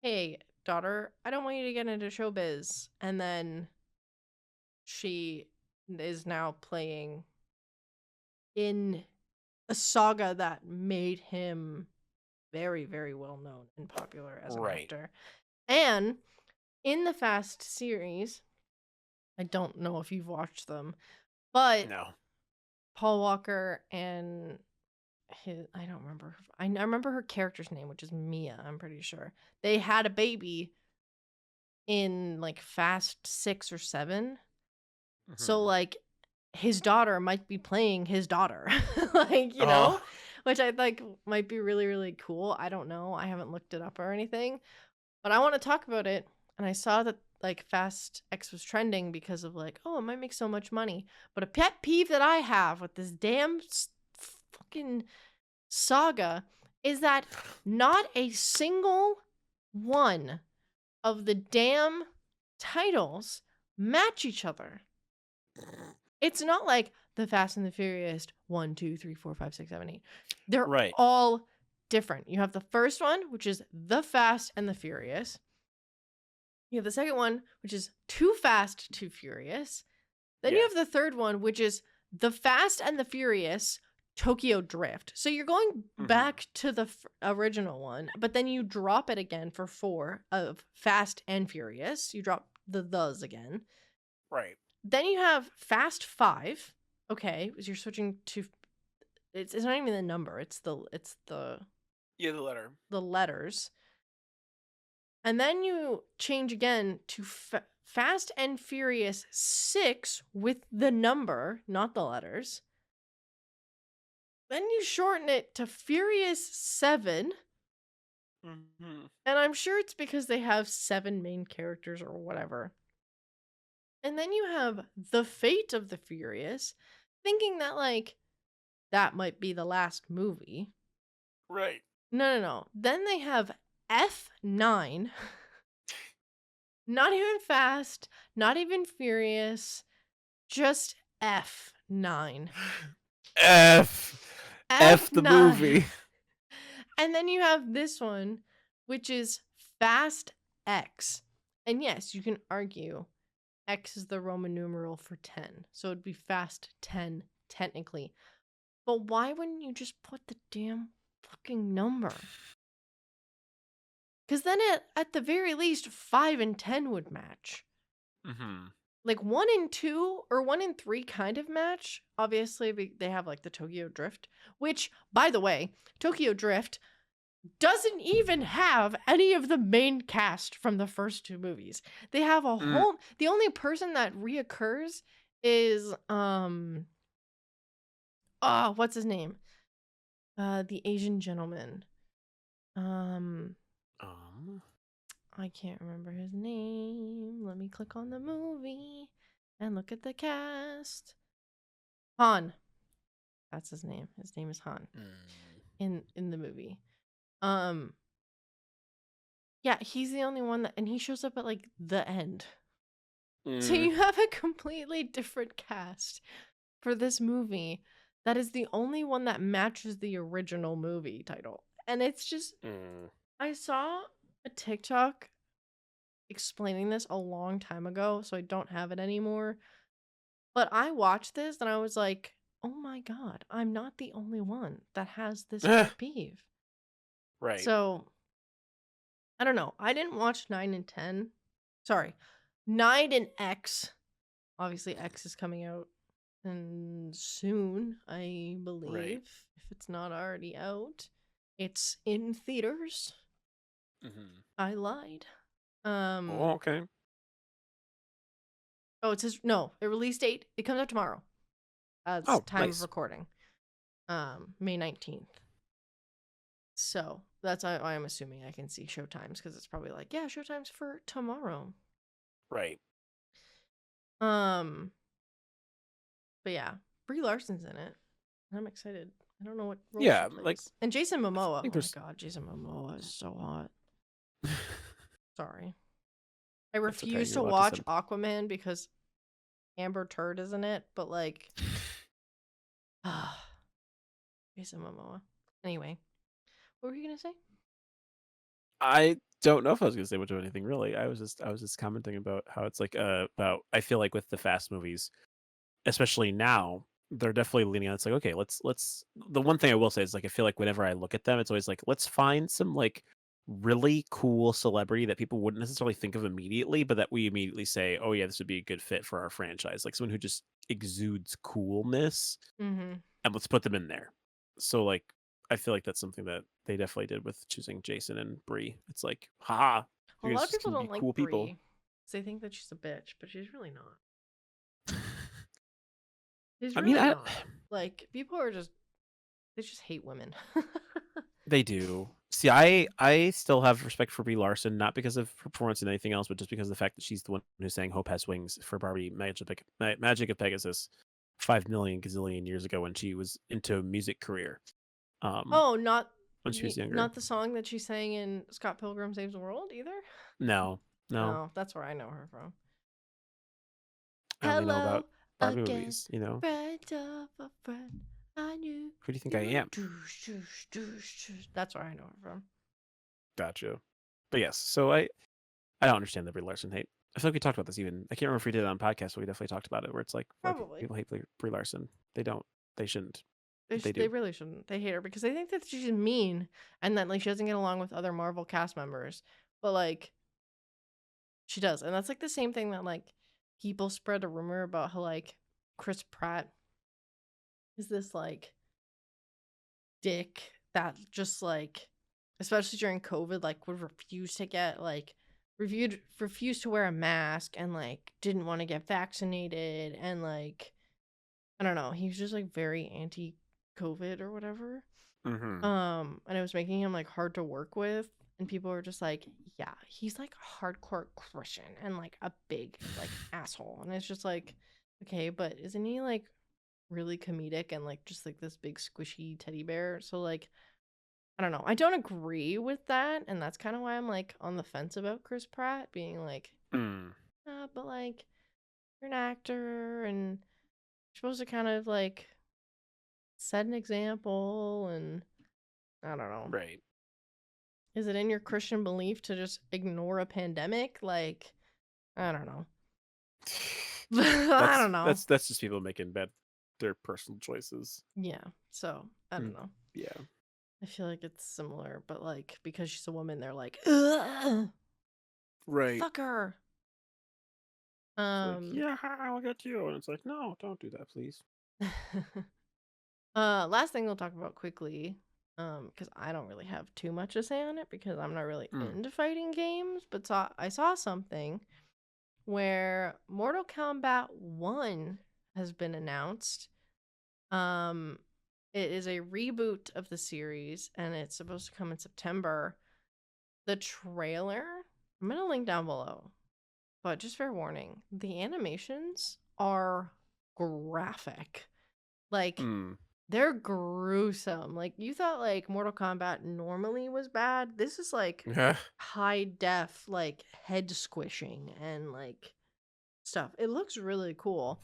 hey, daughter, I don't want you to get into showbiz. And then she is now playing in a saga that made him very, very well known and popular as an actor. And in the Fast series, I don't know if you've watched them, but No. Paul Walker and I don't remember. I remember her character's name, which is Mia, I'm pretty sure. They had a baby in like Fast 6 or 7. So like his daughter might be playing his daughter. Like, you know, which I think might be really, really cool. I don't know. I haven't looked it up or anything, but I want to talk about it. And I saw that like Fast X was trending because of like, oh, it might make so much money. But a pet peeve that I have with this damn fucking saga is that not a single one of the damn titles match each other. It's not like the Fast and the Furious 1, 2, 3, 4, 5, 6, 7, 8. They're all different. You have the first one, which is The Fast and the Furious. You have the second one, which is Too Fast, Too Furious. Then you have the third one, which is The Fast and the Furious Tokyo Drift. So you're going back to the original one, but then you drop it again for 4 of Fast and Furious. You drop the thes again. Right. Then you have Fast 5. Okay, you're switching to it's not even the number. It's the the letter. The letters. And then you change again to Fast and Furious 6 with the number, not the letters. Then you shorten it to Furious 7. And I'm sure it's because they have 7 main characters or whatever. And then you have The Fate of the Furious, thinking that, like, that might be the last movie. Right. No. Then they have F9. Not even Fast, not even Furious, just F9. F the movie. And then you have this one, which is Fast X. And yes, you can argue X is the Roman numeral for 10. So it'd be Fast 10, technically. But why wouldn't you just put the damn fucking number? Because then at the very least, 5 and 10 would match. Mm-hmm. Like 1 and 2 or 1 and 3 kind of match. Obviously, they have like the Tokyo Drift, which, by the way, Tokyo Drift doesn't even have any of the main cast from the first 2 movies. They have a whole. The only person that reoccurs is what's his name? The Asian gentleman. I can't remember his name. Let me click on the movie and look at the cast. Han. That's his name. His name is Han. In the movie. Yeah, he's the only one that, and he shows up at like the end. So you have a completely different cast for this movie that is the only one that matches the original movie title. And it's just I saw a TikTok explaining this a long time ago, so I don't have it anymore. But I watched this and I was like, oh my god, I'm not the only one that has this pet peeve. Right. So, I don't know. I didn't watch 9 and 10. Sorry. 9 and X. Obviously, X is coming out soon, I believe. Right. If it's not already out. It's in theaters. Mm-hmm. I lied. Okay. Oh, it says no. The release date. It comes out tomorrow. Time of recording. May 19th. So that's why I'm assuming I can see showtimes because it's probably like, yeah, showtimes for tomorrow. Right. But yeah, Brie Larson's in it. I'm excited. I don't know what role she plays. Like, and Jason Momoa. Oh my god, Jason Momoa is so hot. Sorry. I refuse to watch Aquaman because Amber Turd is in it, but like Jason Momoa. Anyway, what were you gonna say? I don't know if I was gonna say much of anything really. I was just commenting about how it's like about I feel like with the Fast movies, especially now, they're definitely leaning on. It's like, okay, let's. The one thing I will say is like I feel like whenever I look at them, it's always like let's find some like really cool celebrity that people wouldn't necessarily think of immediately, but that we immediately say, oh yeah, this would be a good fit for our franchise. Like someone who just exudes coolness, and let's put them in there. So like I feel like that's something that they definitely did with choosing Jason and Brie. It's like, haha. A lot of people don't like cool Brie. People. They think that she's a bitch, but she's really not. She's really not. Like, people are they just hate women. They do. See, I still have respect for Brie Larson, not because of her performance and anything else, but just because of the fact that she's the one who sang Hope Has Wings for Barbie Magic of Pegasus 5 million gazillion years ago when she was into a music career. Not when she was younger. Not the song that she sang in Scott Pilgrim Saves the World either? No. Oh, that's where I know her from. I only know about Barbie movies, you know. Friend of a friend, I knew. Who do you think I am? That's where I know her from. Gotcha. But yes, so I don't understand the Brie Larson hate. I feel like we talked about this even. I can't remember if we did it on podcast, but we definitely talked about it. Where it's like, people hate Brie Larson. They don't. They shouldn't. They really shouldn't. They hate her because they think that she's mean and that like she doesn't get along with other Marvel cast members. But like, she does, and that's like the same thing that like people spread a rumor about how like Chris Pratt is this like dick that just like, especially during COVID, like would refuse to get like refused to wear a mask and like didn't want to get vaccinated and like I don't know, he was just like very anti-COVID or whatever. And it was making him like hard to work with, and people were just like, yeah, he's like a hardcore Christian and like a big like asshole, and it's just like, okay, but isn't he like really comedic and like just like this big squishy teddy bear? So like, I don't know. I don't agree with that, and that's kind of why I'm like on the fence about Chris Pratt being like, but like you're an actor and you're supposed to kind of like set an example, and I don't know. Right. Is it in your Christian belief to just ignore a pandemic? Like, I don't know. I don't know. That's just people making their personal choices. Yeah. So I don't know. Yeah. I feel like it's similar, but like because she's a woman, they're like, ugh, Right. fuck her. It's like, yeah, I'll get you. And it's like, no, don't do that, please. Last thing we'll talk about quickly, because I don't really have too much to say on it because I'm not really into fighting games, but I saw something where Mortal Kombat 1 has been announced. It is a reboot of the series and it's supposed to come in September. The trailer, I'm gonna link down below, but just fair warning, the animations are graphic. Like, they're gruesome. Like, you thought, like, Mortal Kombat normally was bad. This is, like, high def, like, head squishing and, like, stuff. It looks really cool.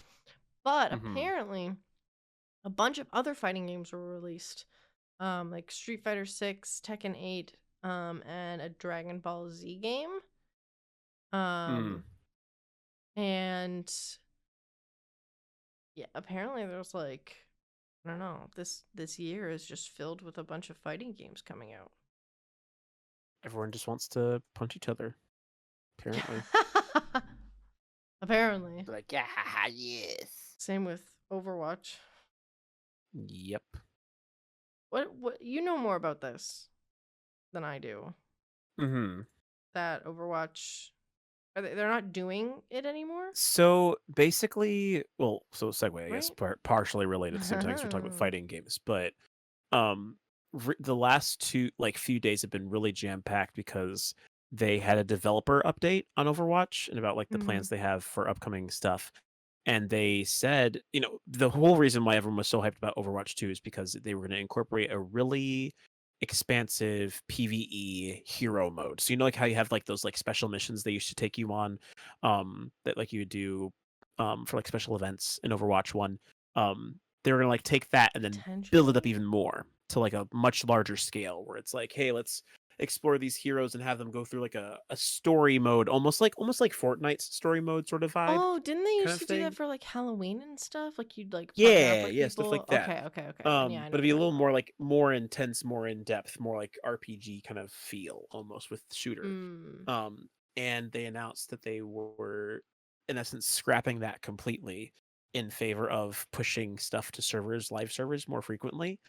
But apparently, a bunch of other fighting games were released. Like Street Fighter 6, Tekken 8, and a Dragon Ball Z game. And yeah, apparently there's like, I don't know, this year is just filled with a bunch of fighting games coming out. Everyone just wants to punch each other. Apparently. Apparently. Like, yeah, yes. Same with Overwatch. Yep. What you know more about this than I do. That Overwatch, they're not doing it anymore? So basically, so segue, I guess, partially related. Sometimes we're talking about fighting games, but the last few days have been really jam packed because they had a developer update on Overwatch and about like the plans they have for upcoming stuff. And they said, the whole reason why everyone was so hyped about Overwatch 2 is because they were going to incorporate a really expansive PvE hero mode. So like how you have like those like special missions they used to take you on, that like you would do for like special events in Overwatch 1. They were gonna like take that and then build it up even more to like a much larger scale where it's like, hey, let's explore these heroes and have them go through like a story mode, almost like Fortnite's story mode sort of vibe. Oh, didn't they used to do that for like Halloween and stuff? Like you'd like partner up with Yeah, people? stuff like that. Okay. Then, yeah, I know but it'd be a little more like more intense, more in depth, more like RPG kind of feel almost with shooter. And they announced that they were in essence scrapping that completely in favor of pushing stuff to live servers more frequently.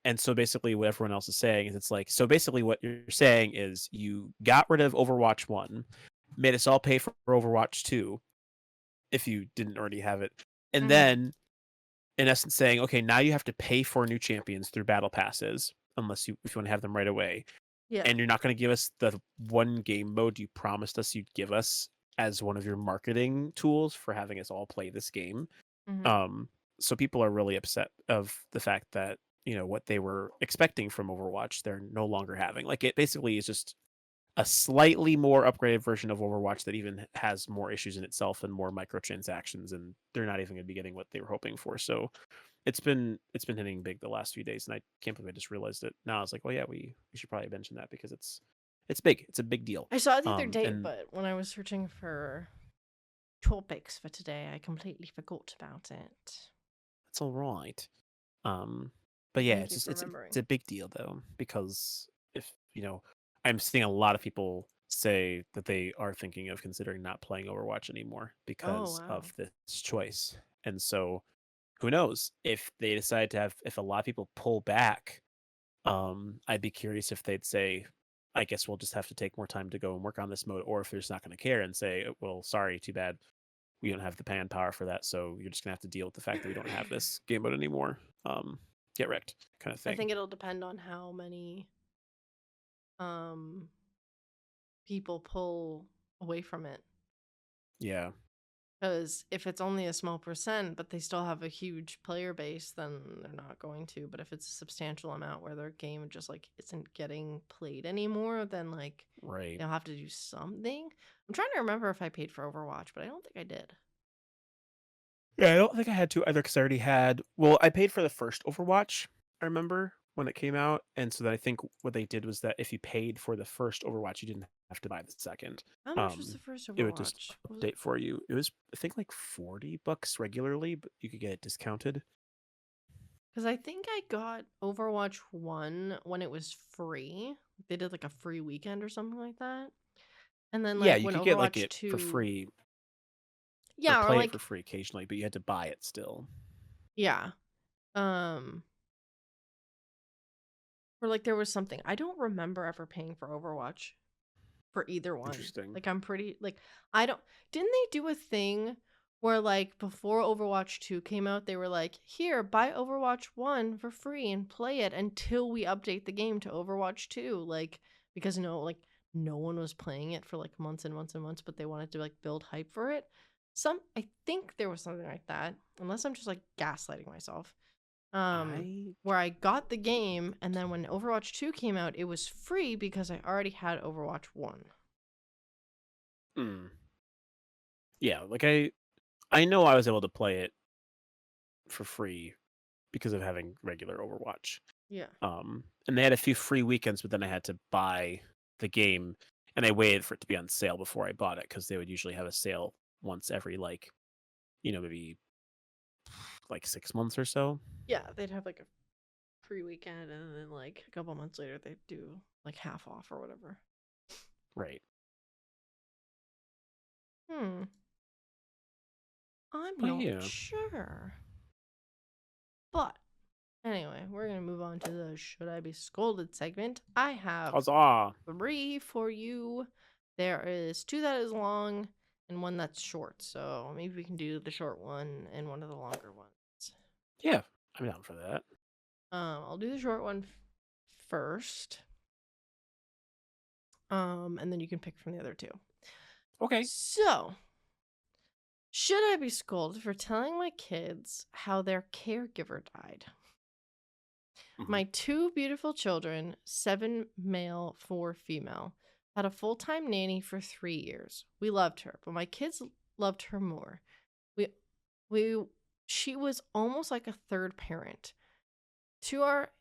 And so basically what everyone else is saying is it's like, so basically what you're saying is you got rid of Overwatch 1, made us all pay for Overwatch 2 if you didn't already have it. And then in essence saying, okay, now you have to pay for new champions through battle passes if you want to have them right away. Yeah. And you're not going to give us the one game mode you promised us you'd give us as one of your marketing tools for having us all play this game. So people are really upset of the fact that, what they were expecting from Overwatch, they're no longer having. Like, it basically is just a slightly more upgraded version of Overwatch that even has more issues in itself and more microtransactions, and they're not even going to be getting what they were hoping for. So it's been hitting big the last few days, and I can't believe I just realized it. Now I was like, well, yeah, we should probably mention that because it's big. It's a big deal. I saw it the other day, but when I was searching for topics for today, I completely forgot about it. That's all right. But yeah, it's a big deal though, because if I'm seeing a lot of people say that they are thinking of considering not playing Overwatch anymore because of this choice. And so who knows if they decide to if a lot of people pull back, I'd be curious if they'd say, I guess we'll just have to take more time to go and work on this mode, or if they're just not going to care and say, well, sorry, too bad. We don't have the manpower for that, so you're just gonna have to deal with the fact that we don't have this game mode anymore. Get wrecked, kind of thing. I think it'll depend on how many people pull away from it. Yeah. Because if it's only a small percent, but they still have a huge player base, then they're not going to. But if it's a substantial amount where their game just like isn't getting played anymore, then like they'll have to do something. I'm trying to remember if I paid for Overwatch, but I don't think I did. Yeah, I don't think I had to either because I already had. Well, I paid for the first Overwatch, I remember, when it came out, and so that I think what they did was that if you paid for the first Overwatch, you didn't have to buy the second. How much was the first It would just Overwatch? Was it? update for you. It was I think like $40 regularly, but you could get it discounted. Because I think I got Overwatch 1 when it was free. They did like a free weekend or something like that. And then Yeah, like you when could get like Overwatch it for 2, free or yeah, or play it for like, free occasionally, but you had to buy it still. yeah. Um, or like there was something. I don't remember ever paying for Overwatch for either one. Interesting. Like I'm pretty like I don't didn't they do a thing where like before Overwatch 2 came out they were like, "Here, buy Overwatch 1 for free and play it until we update the game to Overwatch 2." Like because no one was playing it for like months and months and months, but they wanted to like build hype for it. I think there was something like that, unless I'm just like gaslighting myself. I Where I got the game, and then when Overwatch 2 came out, it was free because I already had Overwatch 1. mm, yeah, like I know I was able to play it for free because of having regular Overwatch. Yeah. And they had a few free weekends, but then I had to buy the game, and I waited for it to be on sale before I bought it because they would usually have a sale once every like, maybe like 6 months or so. Yeah, they'd have like a free weekend, and then like a couple months later they'd do like half off or whatever. Right. Hmm. I'm But not yeah. sure. But anyway, we're gonna move on to the Should I Be Scolded segment. I have Huzzah! 3 for you. There is 2 that is long and 1 that's short. So maybe we can do the short one and one of the longer ones. Yeah, I'm down for that. I'll do the short one first. And then you can pick from the other 2. Okay. So, should I be scolded for telling my kids how their caregiver died? Mhm. My 2 beautiful children, 7 male, 4 female, had a full-time nanny for 3 years. We loved her, but my kids loved her more. We we she was almost like a third parent. To our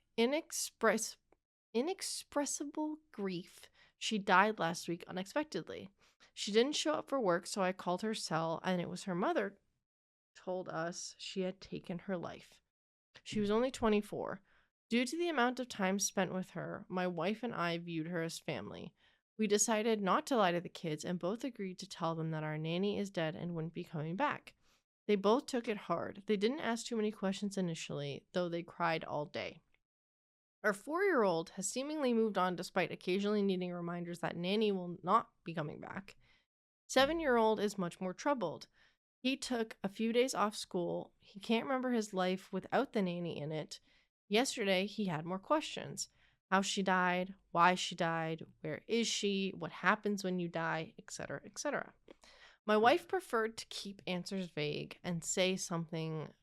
inexpressible grief, she died last week unexpectedly. She didn't show up for work, so I called her cell, and it was her mother told us she had taken her life. She was only 24. Due to the amount of time spent with her, my wife and I viewed her as family. We decided not to lie to the kids and both agreed to tell them that our nanny is dead and wouldn't be coming back. They both took it hard. They didn't ask too many questions initially, though they cried all day. Our 4-year-old has seemingly moved on despite occasionally needing reminders that Nanny will not be coming back. 7-year-old is much more troubled. He took a few days off school. He can't remember his life without the nanny in it. Yesterday, he had more questions: how she died, why she died, where is she, what happens when you die, etc., etc. My Mm. wife preferred to keep answers vague and say sometimes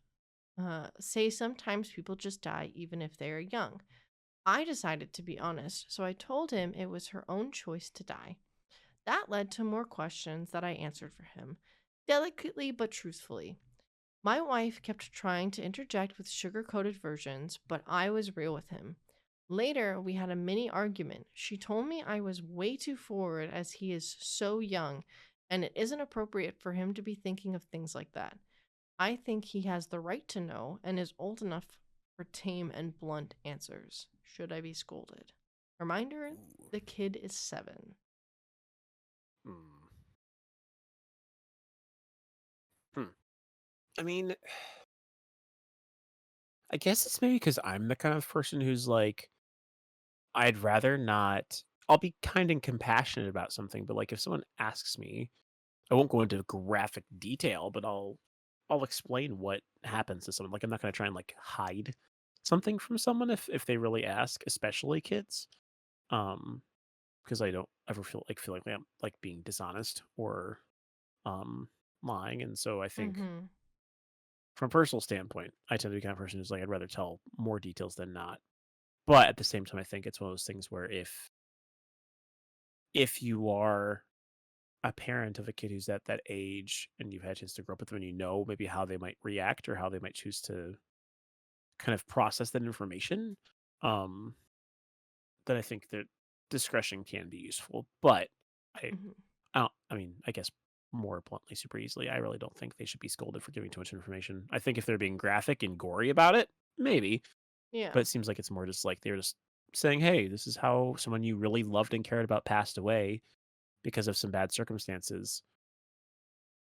people just die even if they are young. I decided to be honest, so I told him it was her own choice to die. That led to more questions that I answered for him, delicately but truthfully. My wife kept trying to interject with sugar coated versions, but I was real with him. Later, we had a mini argument. She told me I was way too forward as he is so young, and it isn't appropriate for him to be thinking of things like that. I think he has the right to know and is old enough for tame and blunt answers. Should I be scolded? Reminder: Ooh. the kid is 7. Hmm. Hmm. I mean, I guess it's maybe because I'm the kind of person who's like, I'd rather not. I'll be kind and compassionate about something, but like if someone asks me, I won't go into graphic detail, but I'll explain what happens to someone. Like I'm not going to try and like hide something from someone if they really ask, especially kids. Um, because I don't ever feel like I'm like being dishonest or um lying, and so I think Mm-hmm. from a personal standpoint, I tend to be the kind of person who's like I'd rather tell more details than not. But at the same time, I think it's one of those things where if you are a parent of a kid who's at that age and you've had a chance to grow up with them and you know maybe how they might react or how they might choose to kind of process that information, um, then I think that discretion can be useful. But I, Mhm. I mean, I guess more bluntly, super easily, I really don't think they should be scolded for giving too much information. I think if they're being graphic and gory about it, maybe. But Yeah. it seems like it's more just like they're just saying, "Hey, this is how someone you really loved and cared about passed away because of some bad circumstances.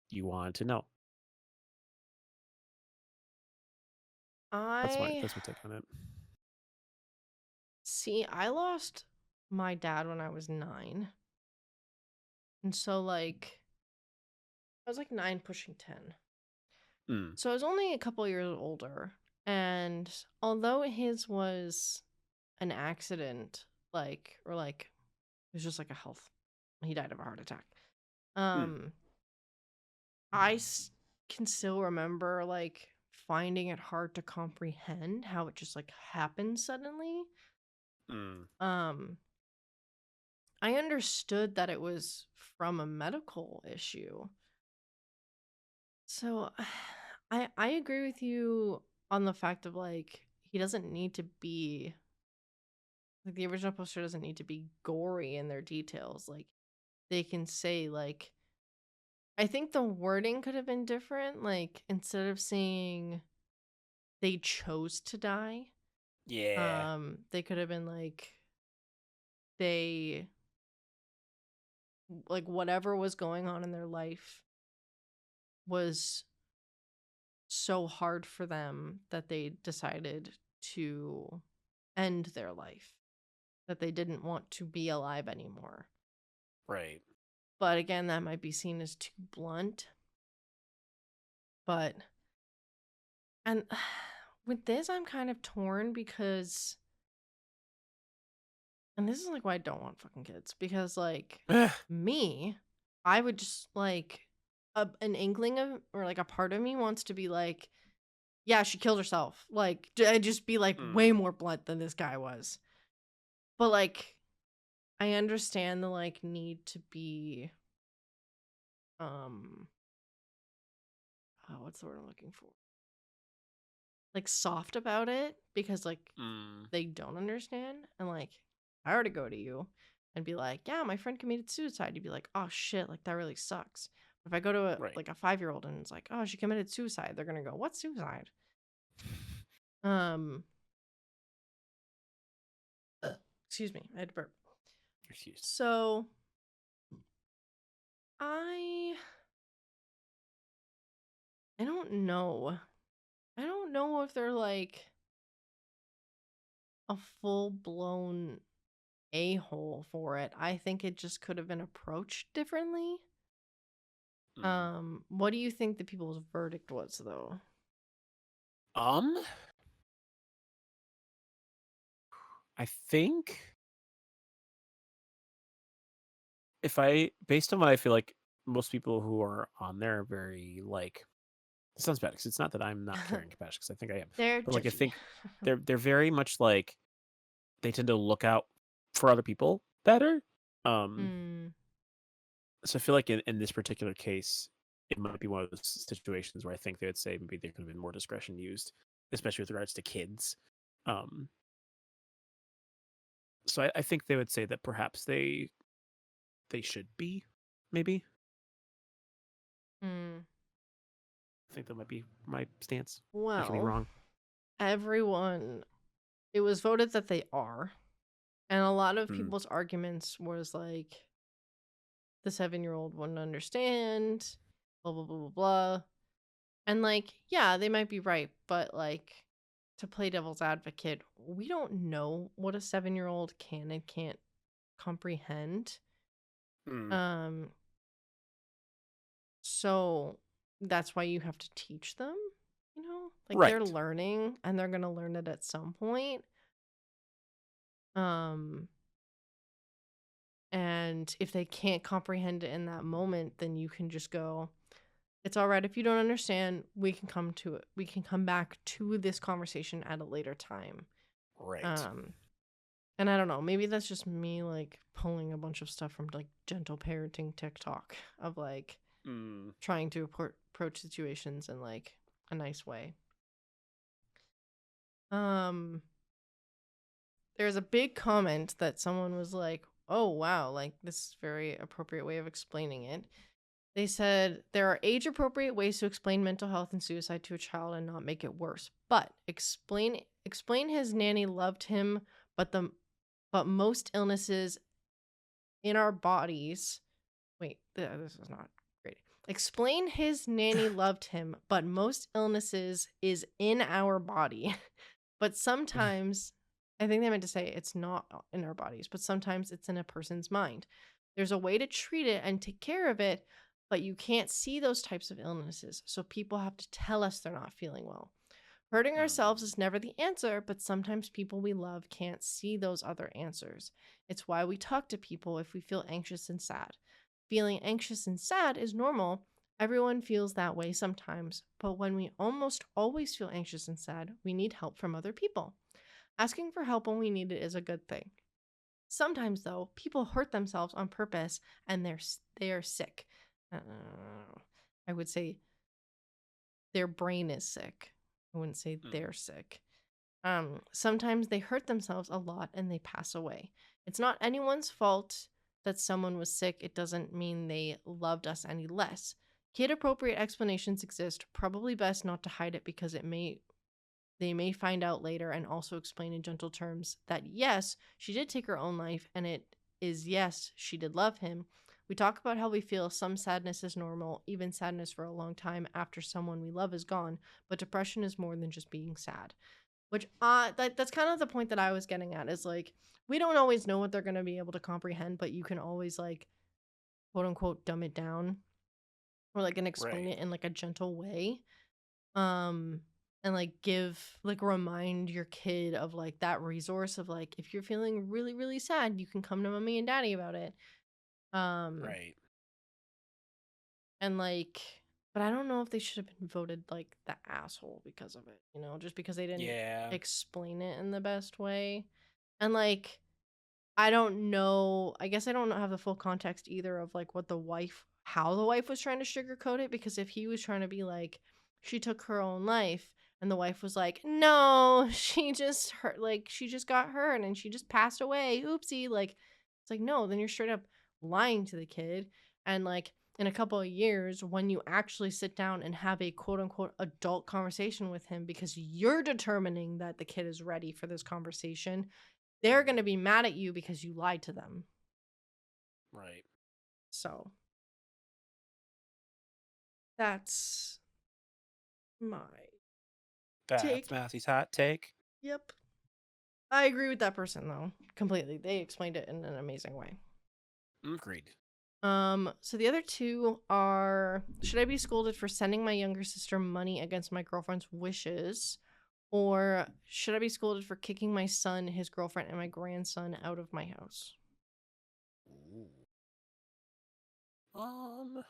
You wanted to know." I That's my take on it. see, I lost my dad when I was 9. And so like I was like 9 pushing 10. Mm, So I was only a couple years older. And although his was an accident, like it was just like a health, he died of a heart attack. mm, Um, can still remember like finding it hard to comprehend how it just like happened suddenly. mm. Um, I understood that it was from a medical issue. So I agree with you on the fact of like he doesn't need to be like the original poster doesn't need to be gory in their details. Like they can say like I think the wording could have been different. Like instead of saying they chose to die, Yeah. they could have been like they like whatever was going on in their life was so hard for them that they decided to end their life, that they didn't want to be alive anymore. Right. But again, that might be seen as too blunt. But, and with this, I'm kind of torn because, and this is like why I don't want fucking kids, because like me, I would just like, an inkling of, or like a part of me wants to be like, yeah, she killed herself. Like, I'd just be like way Mm, more blunt than this guy was. But like, I understand the like need to be um what's the word I'm looking for? Like soft about it because like mm. they don't understand and like I were to go to you and be like, "Yeah, my friend committed suicide." You'd be like, "Oh shit, like that really sucks." If I go to Right. like a 5-year-old and it's like, "Oh, she committed suicide." They're going to go, "What's suicide?" Um excuse me, I had to burp. Excuse. So, I I don't know. I don't know if they're like a full blown a-hole for it. I think it just could have been approached differently. Mm. What do you think the people's verdict was though? Um, I think if I, based on what I feel like most people who are on there are very like, it sounds bad because it's not that I'm not caring and compassionate because I think I am, They're but like I judgy. think they're very much like they tend to look out for other people better. Um, mm, so I feel like in this particular case, it might be one of those situations where I think they would say maybe there could have been more discretion used, especially with regards to kids. Um, so I think they would say that perhaps they should be, maybe. mm. I think that might be my stance. I could be Well, wrong. everyone, it was voted that they are. And a lot of Mm, people's arguments was like, the 7-year-old wouldn't understand, blah, blah, blah, blah, blah. And like, yeah, they might be right, but like to play devil's advocate, we don't know what a 7-year-old can and can't comprehend. mm, Um, so that's why you have to teach them, like they're right. learning and they're gonna learn it at some point. Um, and if they can't comprehend it in that moment, then you can just go, it's all right if you don't understand. We can come to it. We can come back to this conversation at a later time. Right. Um, and I don't know, maybe that's just me like pulling a bunch of stuff from like gentle parenting TikTok of like Mm, trying to approach situations in like a nice way. Um, there's a big comment that someone was like, oh, wow, like this is a very appropriate way of explaining it. They said there are age-appropriate ways to explain mental health and suicide to a child and not make it worse. But explain his nanny loved him, but most illnesses in our bodies. Wait, this is not great. Explain his nanny loved him, but most illnesses is in our body. But sometimes, I think they meant to say it's not in our bodies, but sometimes it's in a person's mind. There's a way to treat it and take care of it, but you can't see those types of illnesses. So people have to tell us they're not feeling well. Hurting ourselves is never the answer, but sometimes people we love can't see those other answers. It's why we talk to people if we feel anxious and sad. Feeling anxious and sad is normal. Everyone feels that way sometimes, but when we almost always feel anxious and sad, we need help from other people. Asking for help when we need it is a good thing. Sometimes, though, people hurt themselves on purpose and they are sick. I would say their brain is sick. I wouldn't say they're sick. Sometimes they hurt themselves a lot and they pass away. It's not anyone's fault that someone was sick. It doesn't mean they loved us any less. Kid-appropriate explanations exist. Probably best not to hide it because they may find out later, and also explain in gentle terms that yes, she did take her own life, and it is yes, she did love him. We talk about how we feel. Some sadness is normal, even sadness for a long time after someone we love is gone, but depression is more than just being sad. Which that's kind of the point that I was getting at, is like, we don't always know what they're going to be able to comprehend, but you can always, like, quote unquote dumb it down, or like, and explain it in like a gentle way. And like remind your kid of like that resource of like, if you're feeling really, really sad, you can come to mommy and daddy about it. Right. And like, but I don't know if they should have been voted like the asshole because of it, just because they didn't explain it in the best way. And like, I don't know, I guess I don't have the full context either of like how the wife was trying to sugarcoat it, because if he was trying to be like, she took her own life, and the wife was like, no, she just got hurt and she just passed away, oopsie, like, it's like, no, then you're straight up lying to the kid. And like, in a couple of years, when you actually sit down and have a quote unquote adult conversation with him, because you're determining that the kid is ready for this conversation, they're going to be mad at you because you lied to them. Right. So that's take. Massey's hot take. Yep. I agree with that person though, completely. They explained it in an amazing way. Agreed. So the other two are, should I be scolded for sending my younger sister money against my girlfriend's wishes? Or should I be scolded for kicking my son, his girlfriend, and my grandson out of my house? Ooh.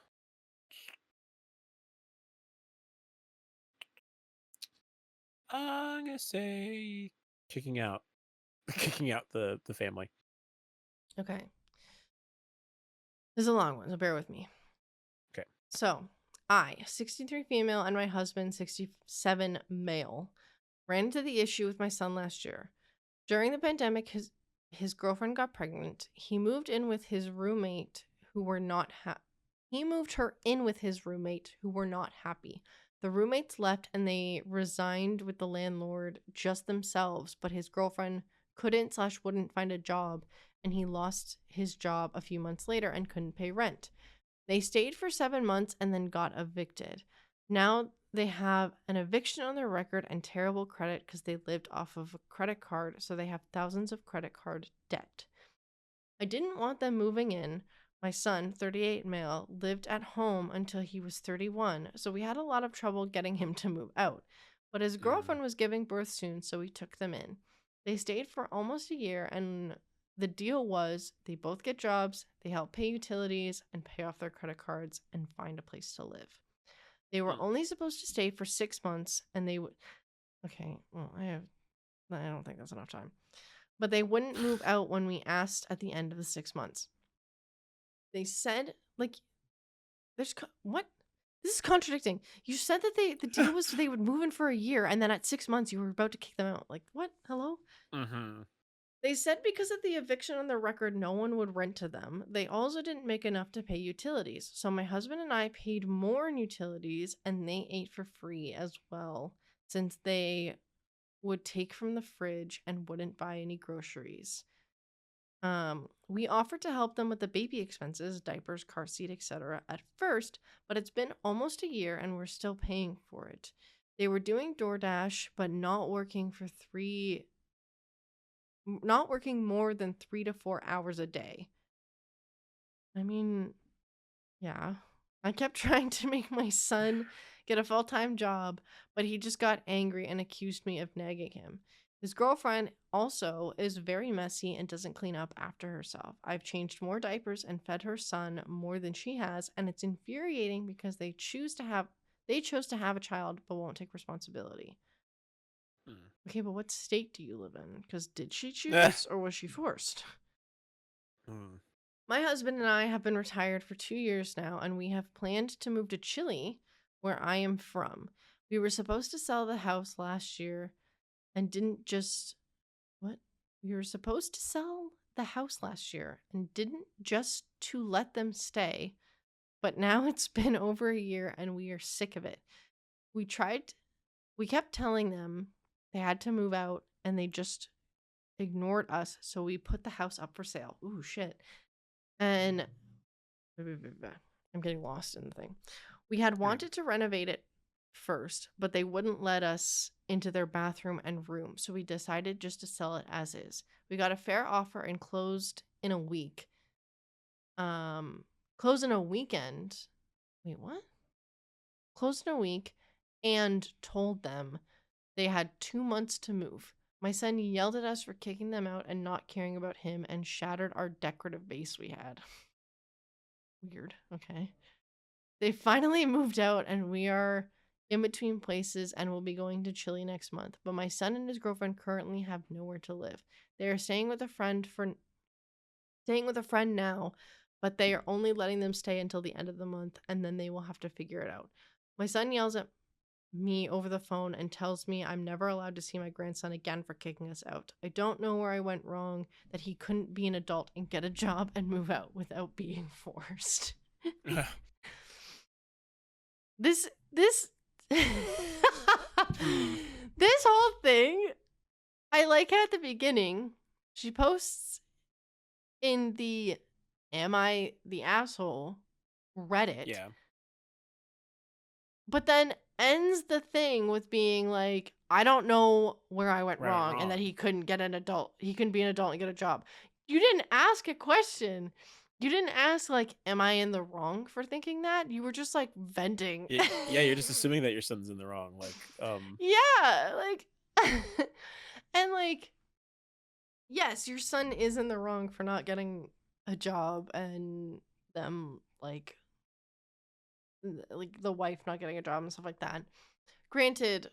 I'm gonna say kicking out the family. Okay. This is a long one, so bear with me. Okay. So, I, 63 female, and my husband, 67 male, ran into the issue with my son last year. During the pandemic, his girlfriend got pregnant. He moved in with his roommate who were not He moved her in with his roommate who were not happy. The roommates left and they resigned with the landlord just themselves, but his girlfriend couldn't/wouldn't find a job, and he lost his job a few months later and couldn't pay rent. They stayed for 7 months and then got evicted. Now they have an eviction on their record and terrible credit because they lived off of a credit card, so they have thousands of credit card debt. I didn't want them moving in. My son, 38 male, lived at home until he was 31, so we had a lot of trouble getting him to move out. But his girlfriend was giving birth soon, so we took them in. They stayed for almost a year, and the deal was they both get jobs, they help pay utilities and pay off their credit cards and find a place to live. They were only supposed to stay for 6 months, and they would... Okay, well, I don't think that's enough time. But they wouldn't move out when we asked at the end of the 6 months. They said, like, what? This is contradicting. You said that the deal was they would move in for a year, and then at 6 months you were about to kick them out. Like, what? Hello? Mm-hmm. They said because of the eviction on their record, no one would rent to them. They also didn't make enough to pay utilities. So my husband and I paid more in utilities, and they ate for free as well, since they would take from the fridge and wouldn't buy any groceries. We offered to help them with the baby expenses, diapers, car seat, etc. at first, but it's been almost a year and we're still paying for it. They were doing DoorDash, but not working more than 3 to 4 hours a day. I mean, yeah. I kept trying to make my son get a full-time job, but he just got angry and accused me of nagging him. His girlfriend also is very messy and doesn't clean up after herself. I've changed more diapers and fed her son more than she has, and it's infuriating because they chose to have a child but won't take responsibility. Okay, but what state do you live in? Because did she choose or was she forced? My husband and I have been retired for 2 years now, and we have planned to move to Chile, where I am from. We were supposed to sell the house last year and didn't just... What? We were supposed to sell the house last year and didn't just to let them stay, but now it's been over a year and we are sick of it. We kept telling them they had to move out and they just ignored us, so we put the house up for sale. Ooh, shit. And I'm getting lost in the thing. We had wanted to renovate it first, but they wouldn't let us into their bathroom and room, so we decided just to sell it as is. We got a fair offer and closed in a week. Closed in a weekend. Wait, what? Closed in a week and told them they had 2 months to move. My son yelled at us for kicking them out and not caring about him and shattered our decorative vase we had. Weird. Okay. They finally moved out and we are in between places and will be going to Chile next month. But my son and his girlfriend currently have nowhere to live. They are staying with a friend now, but they are only letting them stay until the end of the month and then they will have to figure it out. My son yells at me over the phone and tells me I'm never allowed to see my grandson again for kicking us out. I don't know where I went wrong, that he couldn't be an adult and get a job and move out without being forced. This this whole thing, I like at the beginning, she posts in the Am I the Asshole Reddit. Yeah. But then ends the thing with being like, I don't know where I went wrong, and that he couldn't be an adult and get a job. You didn't ask a question. You didn't ask, like, am I in the wrong for thinking that? You were just, like, venting. Yeah, you're just assuming that your son's in the wrong. Like, Yeah, like, and, like, yes, your son is in the wrong for not getting a job and them, like the wife not getting a job and stuff like that. Granted,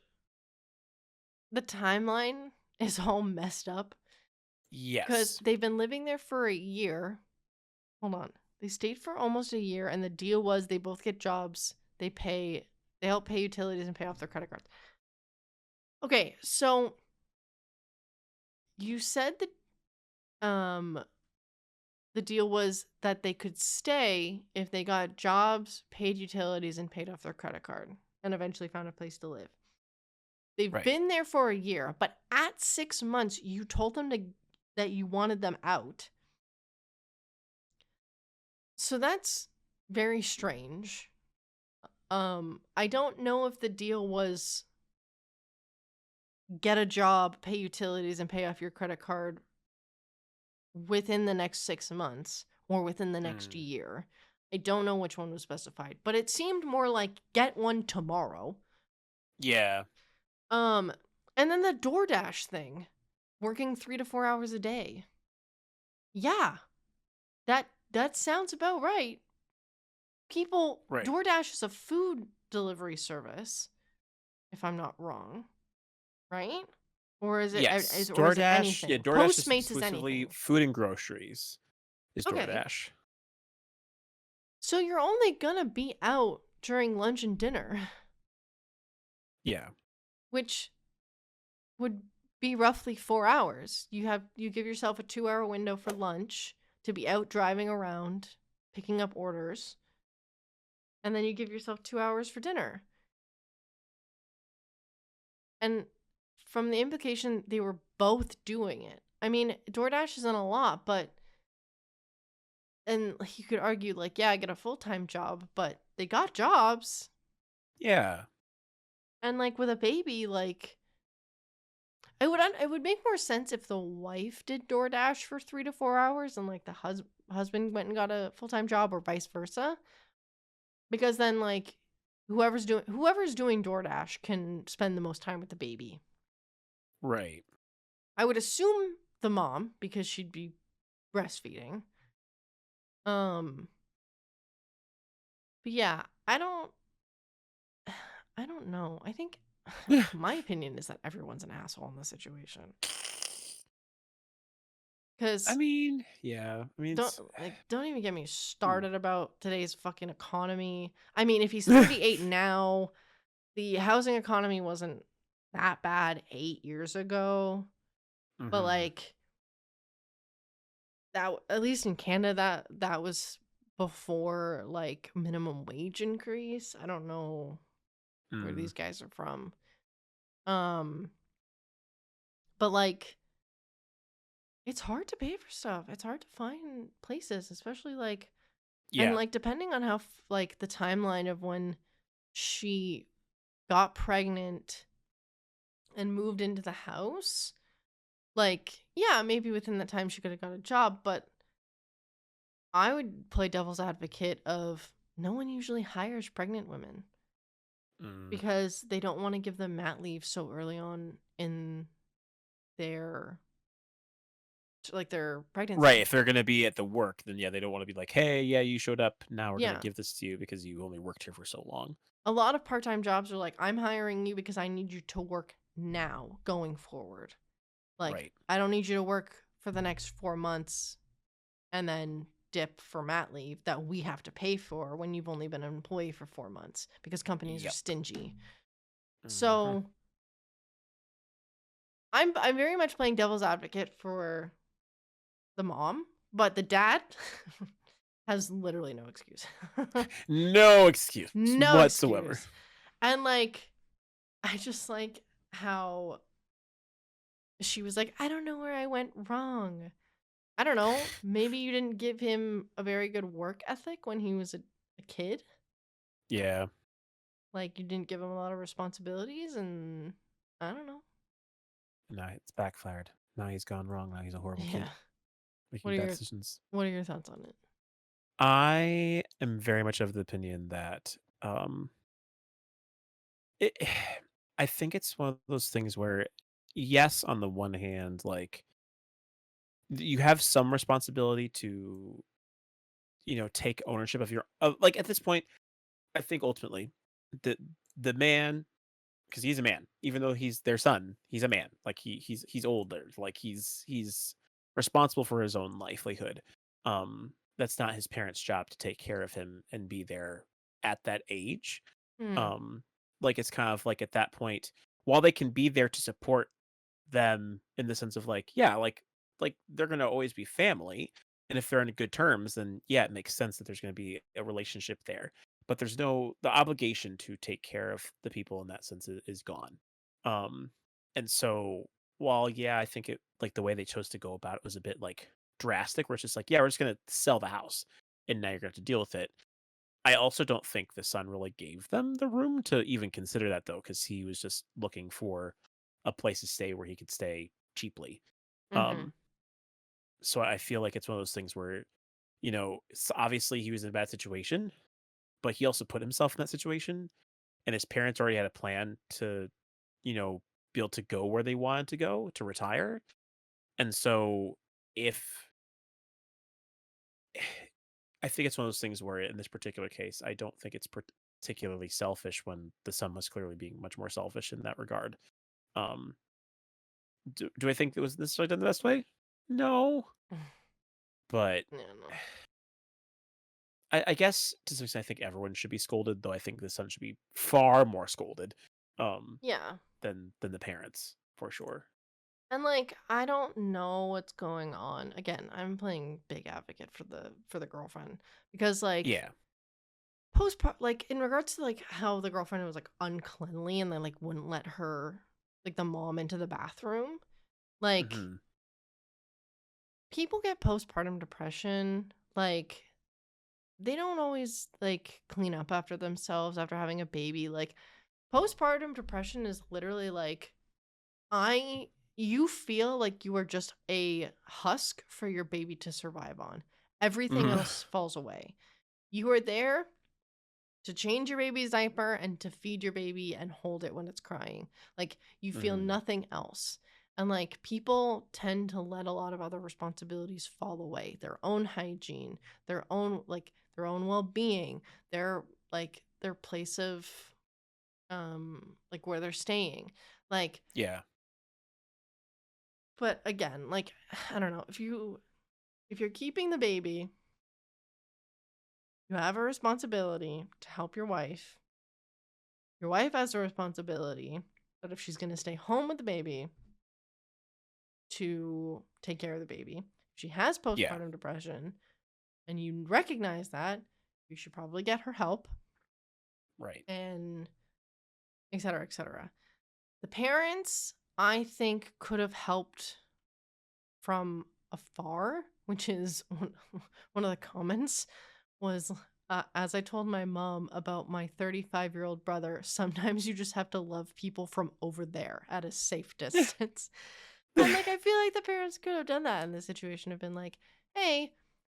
the timeline is all messed up. yes. Because they've been living there for a year. Hold on. They stayed for almost a year, and the deal was they both get jobs. They help pay utilities and pay off their credit cards. Okay, so you said that the deal was that they could stay if they got jobs, paid utilities, and paid off their credit card, and eventually found a place to live. They've been there for a year, but at 6 months, you told them that you wanted them out. So that's very strange. I don't know if the deal was get a job, pay utilities, and pay off your credit card within the next 6 months or within the next year. I don't know which one was specified, but it seemed more like get one tomorrow. Yeah. And then the DoorDash thing, working 3 to 4 hours a day. Yeah, that sounds about right. DoorDash is a food delivery service, if I'm not wrong, right? Or is it? Yes. Is DoorDash. Is it anything? Yeah, DoorDash Postmates is anything. exclusively food and groceries. Is DoorDash. So you're only gonna be out during lunch and dinner. Yeah. Which would be roughly 4 hours. You give yourself a 2-hour window for lunch to be out driving around, picking up orders, and then you give yourself 2 hours for dinner. And from the implication, they were both doing it. I mean, DoorDash isn't a lot, but and you could argue like, yeah, I get a full-time job, but they got jobs. Yeah. And like with a baby, like it would make more sense if the wife did DoorDash for 3 to 4 hours and like the husband went and got a full-time job or vice versa. Because then like whoever's doing DoorDash can spend the most time with the baby. Right. I would assume the mom because she'd be breastfeeding. But yeah, I don't know. I think my opinion is that everyone's an asshole in this situation. Because I mean, yeah. I mean, don't even get me started about today's fucking economy. I mean, if he's 38 now, the housing economy wasn't that bad 8 years ago. But like that, at least in Canada, that was before like minimum wage increase. I don't know where these guys are from. But like it's hard to pay for stuff. It's hard to find places, especially like and like depending on how like the timeline of when she got pregnant and moved into the house. Like, yeah, maybe within that time she could have got a job, but I would play devil's advocate of no one usually hires pregnant women because they don't want to give them mat leave so early on in their pregnancy. Right, if they're going to be at the work, then yeah, they don't want to be like, hey, yeah, you showed up, now we're going to give this to you because you only worked here for so long. A lot of part-time jobs are like, I'm hiring you because I need you to work now going forward. Like, I don't need you to work for the next 4 months and then dip for mat leave that we have to pay for when you've only been an employee for 4 months because companies are stingy. So I'm very much playing devil's advocate for the mom, but the dad has literally no excuse. No excuse No whatsoever. Excuse. And like I just like how she was like, I don't know where I went wrong. I don't know. Maybe you didn't give him a very good work ethic when he was a kid. Yeah. Like, you didn't give him a lot of responsibilities, and I don't know. No, it's backfired. Now he's gone wrong. Now he's a horrible kid. Making bad decisions. What are your thoughts on it? I am very much of the opinion that I think it's one of those things where, yes, on the one hand, like you have some responsibility to, take ownership of your like at this point. I think ultimately, the man, because he's a man, even though he's their son, he's a man. Like he's older. Like he's responsible for his own livelihood. That's not his parents' job to take care of him and be there at that age. Like it's kind of like at that point, while they can be there to support them in the sense of like, yeah, like they're gonna always be family. And if they're on good terms, then yeah, it makes sense that there's gonna be a relationship there. But there's no the obligation to take care of the people in that sense is gone. Um and so while yeah, I think it like the way they chose to go about it was a bit like drastic, where it's just like, yeah, we're just gonna sell the house and now you're gonna have to deal with it. I also don't think the son really gave them the room to even consider that though, because he was just looking for a place to stay where he could stay cheaply. Um, so I feel like it's one of those things where, obviously he was in a bad situation, but he also put himself in that situation, and his parents already had a plan to, be able to go where they wanted to go to retire. And so if I think it's one of those things where in this particular case, I don't think it's particularly selfish when the son was clearly being much more selfish in that regard. Um, do I think it was necessarily done the best way? No, but no. I guess to some extent, I think everyone should be scolded, though I think the son should be far more scolded. Yeah. Than the parents for sure. And like I don't know what's going on. Again, I'm playing big advocate for the girlfriend because like Yeah. postpart like in regards to like how the girlfriend was like uncleanly and then like wouldn't let her like the mom into the bathroom. Like Hmm. people get postpartum depression. Like they don't always like clean up after themselves after having a baby. Like postpartum depression is literally like I you feel like you are just a husk for your baby to survive on. Everything Hmm. else falls away. You are there to change your baby's diaper and to feed your baby and hold it when it's crying. Like you feel Hmm. nothing else. And like people tend to let a lot of other responsibilities fall away. Their own hygiene, their own well-being, their like their place of like where they're staying. Like Yeah. but again, like I don't know, if you're keeping the baby, you have a responsibility to help your wife. Your wife has a responsibility that if she's going to stay home with the baby to take care of the baby, if she has Yeah. postpartum depression and you recognize that, you should probably get her help Right. and et cetera, et cetera. The parents, I think, could have helped from afar, which is one of the comments was as I told my mom about my 35-year-old brother, sometimes you just have to love people from over there at a safe distance. And like I feel like the parents could have done that in this situation, have been like, hey,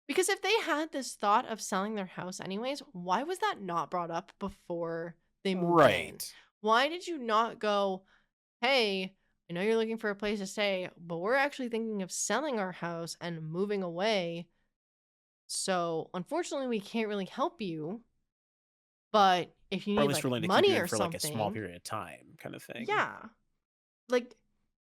because if they had this thought of selling their house anyways, why was that not brought up before they moved in? Right. Why did you not go, hey, I know you're looking for a place to stay, but we're actually thinking of selling our house and moving away. So, unfortunately, we can't really help you. But if you Or at need least like willing to keep you money in or for like a small something, period of time, kind of thing. yeah. Like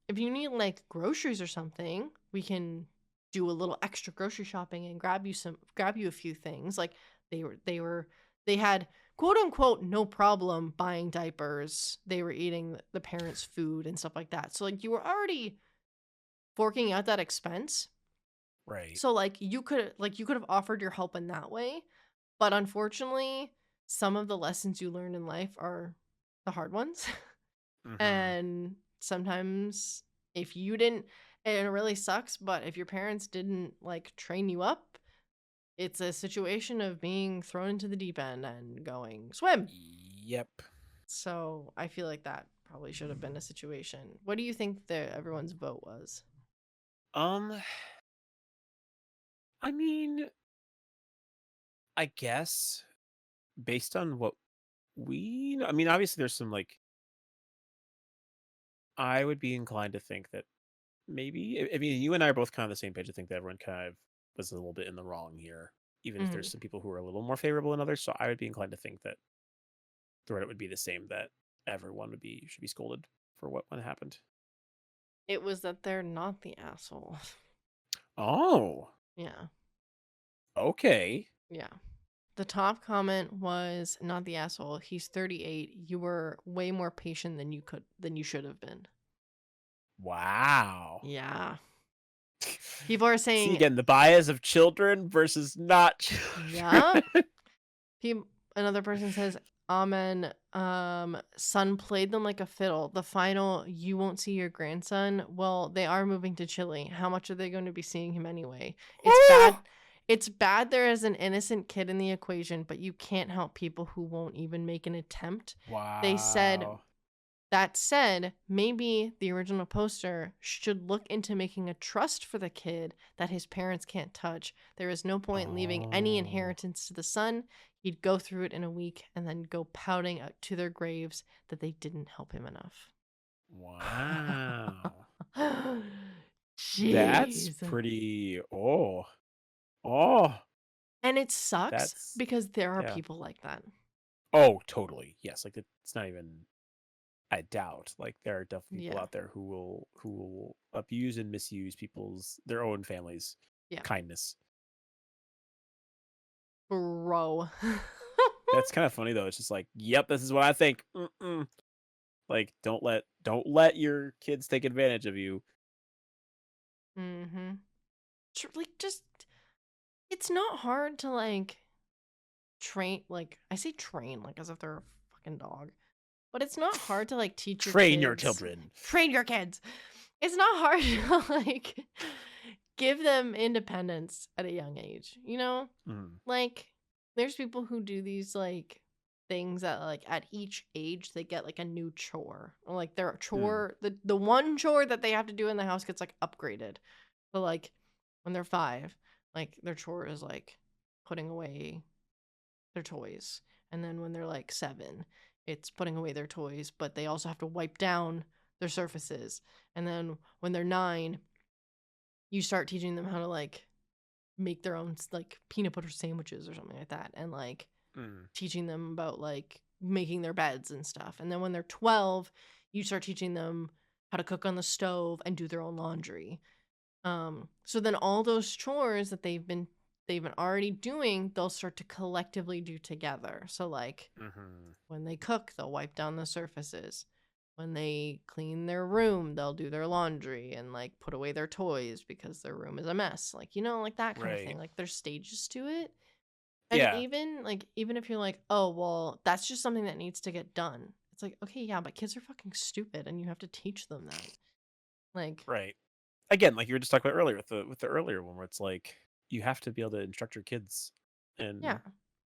if you need like groceries or something, we can do a little extra grocery shopping and grab you a few things. Like they had quote unquote no problem buying diapers. They were eating the parents' food and stuff like that. So like you were already forking out that expense. Right. So like you could have offered your help in that way. But unfortunately, some of the lessons you learn in life are the hard ones. Hmm. And sometimes if you didn't, and it really sucks, but if your parents didn't like train you up, it's a situation of being thrown into the deep end and going swim. Yep. So I feel like that probably should have been a situation. What do you think everyone's vote was? Um, I mean, I guess based on what I mean, obviously there's some like I would be inclined to think that maybe I mean you and I are both kind of the same page. I think that everyone kind of was a little bit in the wrong here, even if Mm. there's some people who are a little more favorable than others. So I would be inclined to think that the Reddit would be the same, that everyone should be scolded for what happened. It was that they're not the asshole. Oh, Yeah. okay. Yeah. The top comment was not the asshole. He's 38. You were way more patient than you should have been. Wow. Yeah. People are See saying, again the bias of children versus not yeah. children. Another person says, amen. Son played them like a fiddle. The final, you won't see your grandson. Well, they are moving to Chile. How much are they going to be seeing him anyway? It's bad. It's bad there is an innocent kid in the equation, but you can't help people who won't even make an attempt. They said, Wow. that said, maybe the original poster should look into making a trust for the kid that his parents can't touch. There is no point in leaving any Oh. inheritance to the son. He'd go through it in a week and then go pouting out to their graves that they didn't help him enough. Wow. That's Jeez. pretty oh. And it sucks That's because there are yeah. people like that. Oh, totally. Yes, like it's not even I doubt. Like there are definitely people Yeah. out there who will abuse and misuse their own families' Yeah. kindness. Bro. That's kind of funny though. It's just like, yep, this is what I think. Mm-mm. Like don't let your kids take advantage of you. Mm-hmm. Like, just, it's not hard to, like, train, like, I say train, like, as if they're a fucking dog. But it's not hard to, like, teach your Train your kids. children. Train your kids. It's not hard to, like, give them independence at a young age, you know? Mm. Like, there's people who do these, like, things that, like, at each age they get, like, a new chore. Or, like, their chore, the one chore that they have to do in the house gets, like, upgraded. But, like, when they're 5, like, their chore is, like, putting away their toys. And then when they're, like, 7, it's putting away their toys, but they also have to wipe down their surfaces. And then when they're 9, you start teaching them how to, like, make their own, like, peanut butter sandwiches or something like that, and, like, teaching them about, like, making their beds and stuff. And then when they're 12, you start teaching them how to cook on the stove and do their own laundry. So then all those chores that they've been already doing, they'll start to collectively do together. So, like, when they cook, they'll wipe down the surfaces. When they clean their room, they'll do their laundry and, like, put away their toys because their room is a mess. Like, you know, like, that kind of thing. Like, there's stages to it. And Yeah. even if you're like, oh, well, that's just something that needs to get done. It's like, okay, yeah, but kids are fucking stupid and you have to teach them that. Like, Right. Again, like you were just talking about earlier with the earlier one, where it's like you have to be able to instruct your kids yeah.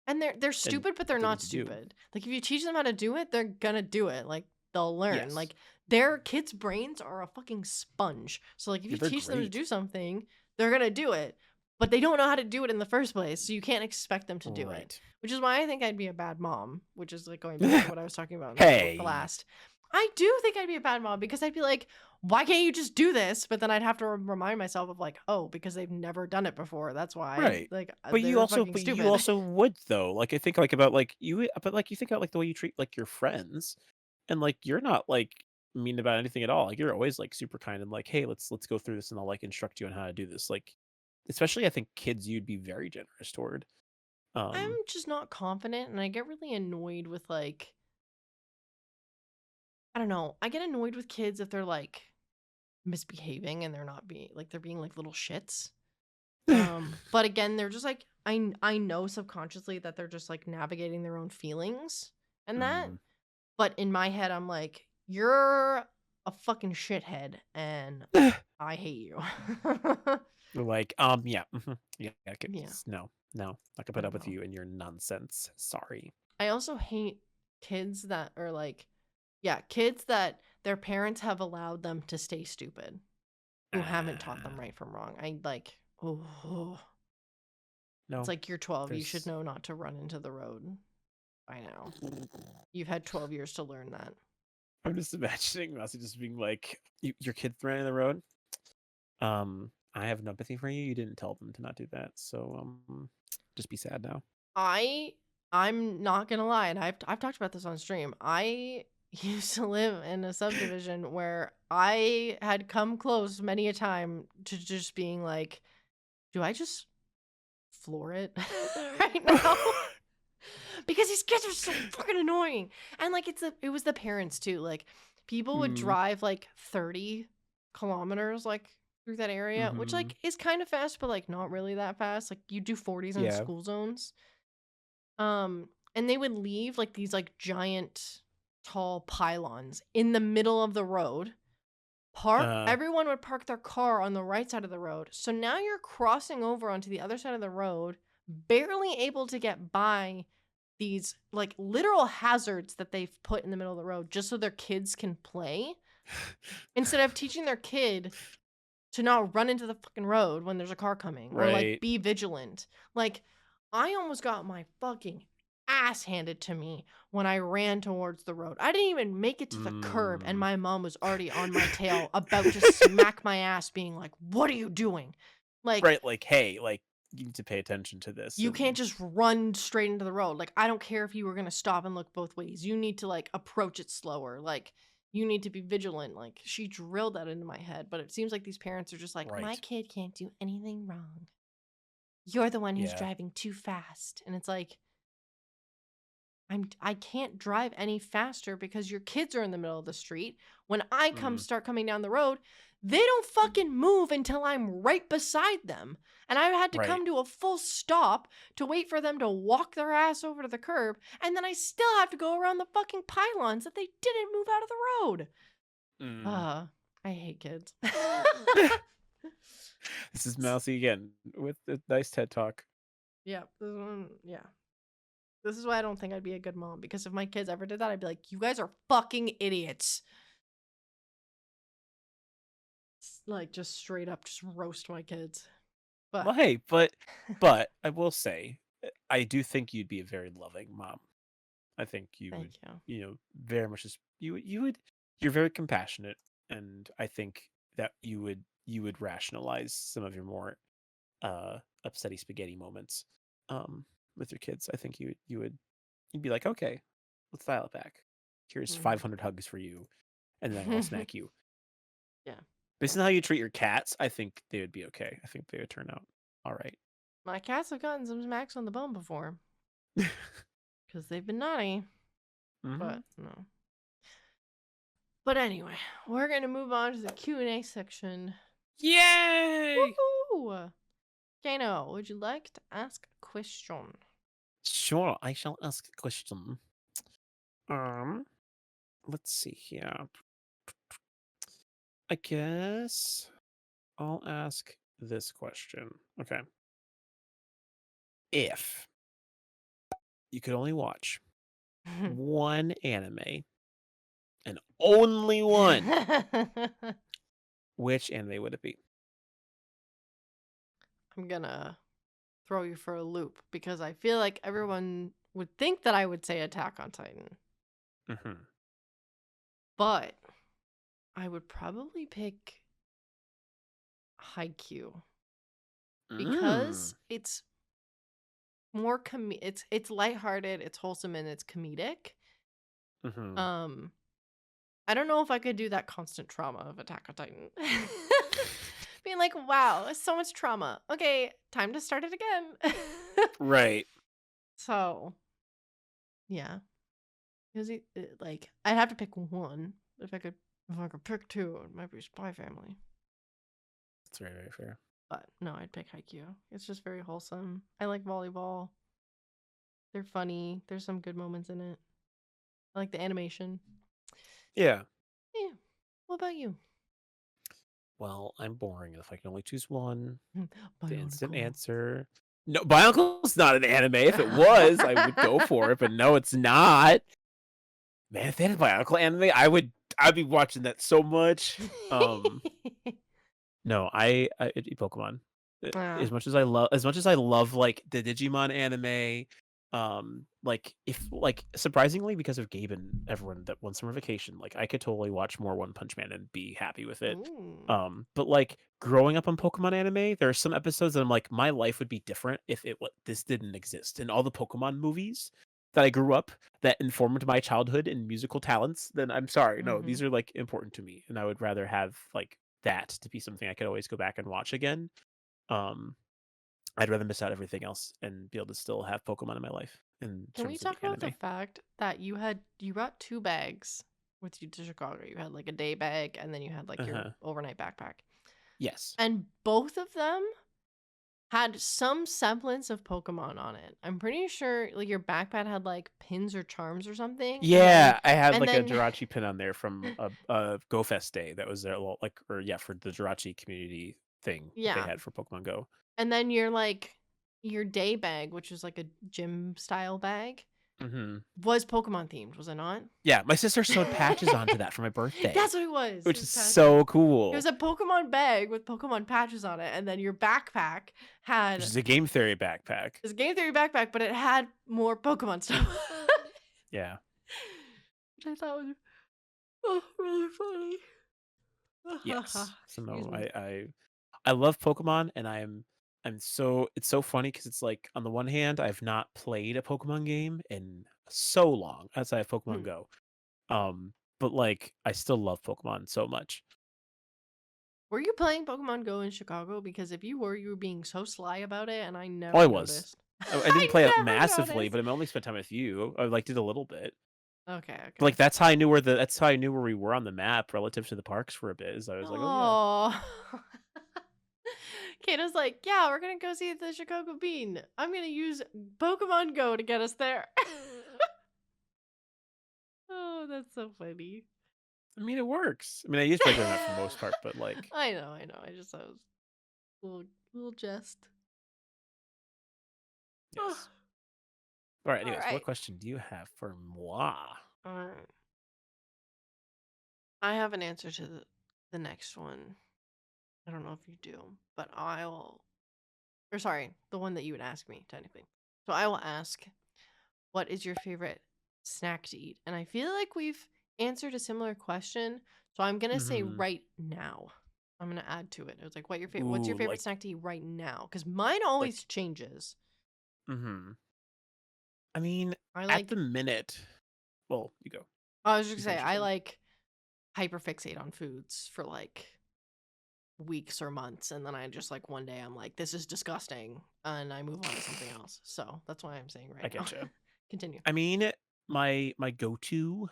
and And they're stupid, but they're what they need not to do. stupid. Like, if you teach them how to do it, they're gonna do it. Like, they'll learn. Yes. Like, their kids' brains are a fucking sponge. So, like, if Yeah, you they're teach them to great. do something, they're gonna do it. But they don't know how to do it in the first place, so you can't expect them to do it. Right. Which is why I think I'd be a bad mom, which is, like, going back to what I was talking about Hey. with the last. I do think I'd be a bad mom because I'd be like, why can't you just do this? But then I'd have to remind myself of, like, oh, because they've never done it before. That's why. Right. Like, But you they're also fucking but you stupid. also would though. Like I think like about like you but like you think about like the way you treat like your friends, and like you're not like mean about anything at all. Like you're always like super kind and like, hey, let's go through this and I'll like instruct you on how to do this. Like especially I think kids you'd be very generous toward. I'm just not confident, and I get really annoyed with, like, I don't know. I get annoyed with kids if they're, like, misbehaving and they're not being like, they're being like little shits. But again, they're just like, I know subconsciously that they're just, like, navigating their own feelings and that. But in my head, I'm like, you're a fucking shithead and I hate you. Like, yeah, yeah, Yeah. no, not gonna put up with you and your nonsense. Sorry. I also hate kids that are like, yeah, kids that their parents have allowed them to stay stupid, who haven't taught them right from wrong. I like, oh, No, it's like, you're 12. You should there's know not to run into the road by now. You've had 12 years to learn that. I'm just imagining Mousie just being like, your kid's running on the road. I have no empathy for you. You didn't tell them to not do that, so just be sad now. I'm not gonna lie, and I've talked about this on stream. I used to live in a subdivision where I had come close many a time to just being like, do I just floor it right now? Because these kids are so fucking annoying. And like, it was the parents too. Like, people would drive like 30 kilometers like through that area, which like is kind of fast, but like not really that fast. Like, you do 40s in school zones. And they would leave like these like giant tall pylons in the middle of the road. Everyone would park their car on the right side of the road. So now you're crossing over onto the other side of the road, barely able to get by these like literal hazards that they've put in the middle of the road just so their kids can play, instead of teaching their kid to not run into the fucking road when there's a car coming, or like be vigilant. Like, I almost got my fucking ass handed to me when I ran towards the road. I didn't even make it to the curb and my mom was already on my tail about to smack my ass, being like, what are you doing? Like, right, like, hey, like, you need to pay attention to this. you can't just run straight into the road. Like, I don't care if you were gonna stop and look both ways. You need to like approach it slower. Like, you need to be vigilant. Like, she drilled that into my head, but it seems like these parents are just like, my kid can't do anything wrong. You're the one who's driving too fast. And it's like, I can't drive any faster because your kids are in the middle of the street. When I start coming down the road, they don't fucking move until I'm right beside them. And I had to Right. come to a full stop to wait for them to walk their ass over to the curb. And then I still have to go around the fucking pylons that they didn't move out of the road. Mm. I hate kids. This is Mousie again with a nice TED Talk. Yeah. This is why I don't think I'd be a good mom. Because if my kids ever did that, I'd be like, you guys are fucking idiots. Like, just straight up, just roast my kids. But Well, hey, but I will say, I do think you'd be a very loving mom. I think you thank would, you. very much just you would. You're very compassionate, and I think that you would rationalize some of your more upsetty spaghetti moments with your kids. I think you'd be like, okay, let's dial it back. Here's 500 hugs for you, and then I'll snack you. Yeah. Based on how you treat your cats, I think they would be okay. I think they would turn out all right. My cats have gotten some smacks on the bum before. Because they've been naughty. But no. But anyway, we're going to move on to the Q&A section. Yay! Woohoo! Kano, would you like to ask a question? Sure, I shall ask a question. Let's see here. I guess I'll ask this question. Okay. If you could only watch one anime and only one, which anime would it be? I'm gonna throw you for a loop because I feel like everyone would think that I would say Attack on Titan. But I would probably pick Haikyuu because it's more it's lighthearted, it's wholesome, and it's comedic. I don't know if I could do that constant trauma of Attack on Titan. Being like, wow, so much trauma. Okay, time to start it again. Right. So, yeah. Because like, I'd have to pick one. If I could pick two, it might be Spy Family. That's very, very fair. But no, I'd pick Haikyuu. It's just very wholesome. I like volleyball. They're funny. There's some good moments in it. I like the animation. Yeah. Yeah. What about you? Well, I'm boring. If I can only choose one, the Bionicle. instant answer. No, Bionicle's not an anime. If it was, I would go for it, but no, it's not. Man, if they had a Bionicle anime, I'd be watching that so much. No, it'd be Pokemon. As much as I love like the Digimon anime, like if like surprisingly because of Gabe and everyone that one summer vacation, like I could totally watch more One Punch Man and be happy with it. Ooh. But like growing up on Pokemon anime, there are some episodes that I'm like, my life would be different if this didn't exist. And all the Pokemon movies that I grew up that informed my childhood and musical talents, then I'm sorry, no, these are like important to me, and I would rather have like that to be something I could always go back and watch again. I'd rather miss out everything else and be able to still have Pokemon in my life. Can we talk about the fact that you brought 2 bags with you to Chicago? You had like a day bag and then you had like your overnight backpack. Yes. And both of them had some semblance of Pokemon on it. I'm pretty sure like your backpack had like pins or charms or something. Yeah, I had like a Jirachi pin on there from a Go Fest day that was there, for the Jirachi community thing that they had for Pokemon Go. And then your day bag, which was like a gym style bag, was Pokemon themed, was it not? Yeah, my sister sewed patches onto that for my birthday. That's what it was. Which is so cool. It was a Pokemon bag with Pokemon patches on it, and then your backpack had... Which is a Game Theory backpack. It's a Game Theory backpack, but it had more Pokemon stuff. Yeah. Which I thought was really funny. Yes. So no, I love Pokemon, and it's so funny because it's like on the one hand I've not played a Pokemon game in so long outside of Pokemon Go, but like I still love Pokemon so much. Were you playing Pokemon Go in Chicago? Because if you were being so sly about it, and I never I noticed. was. I didn't play it massively, but I only spent time with you. I did a little bit. Okay, okay. Like that's how I knew where we were on the map relative to the parks for a bit. Is I was like, oh yeah. Oh. Kato's like, yeah, we're gonna go see the Shikoku Bean. I'm gonna use Pokemon Go to get us there. Oh, that's so funny. I mean, it works. I mean, I use regular map for the most part, but like, I know. I just thought it was a little jest. yes. All right. All Anyways, what right. question do you have for moi? All right. I have an answer to the next one. I don't know if you do, but or sorry, the one that you would ask me, technically. So I will ask, what is your favorite snack to eat? And I feel like we've answered a similar question. So I'm going to say Mm-hmm. right now. I'm going to add to it. It was like, what's your Ooh, favorite like, snack to eat right now? Because mine always like, changes. mm-hmm. I mean, I at like, the minute, well, you go. I was just You going to say, finish your I thing. like hyperfixate on foods for like weeks or months, and then I just like one day I'm like, this is disgusting, and I move on to something else. So that's why I'm saying I right now. getcha. Continue. I mean, my go-to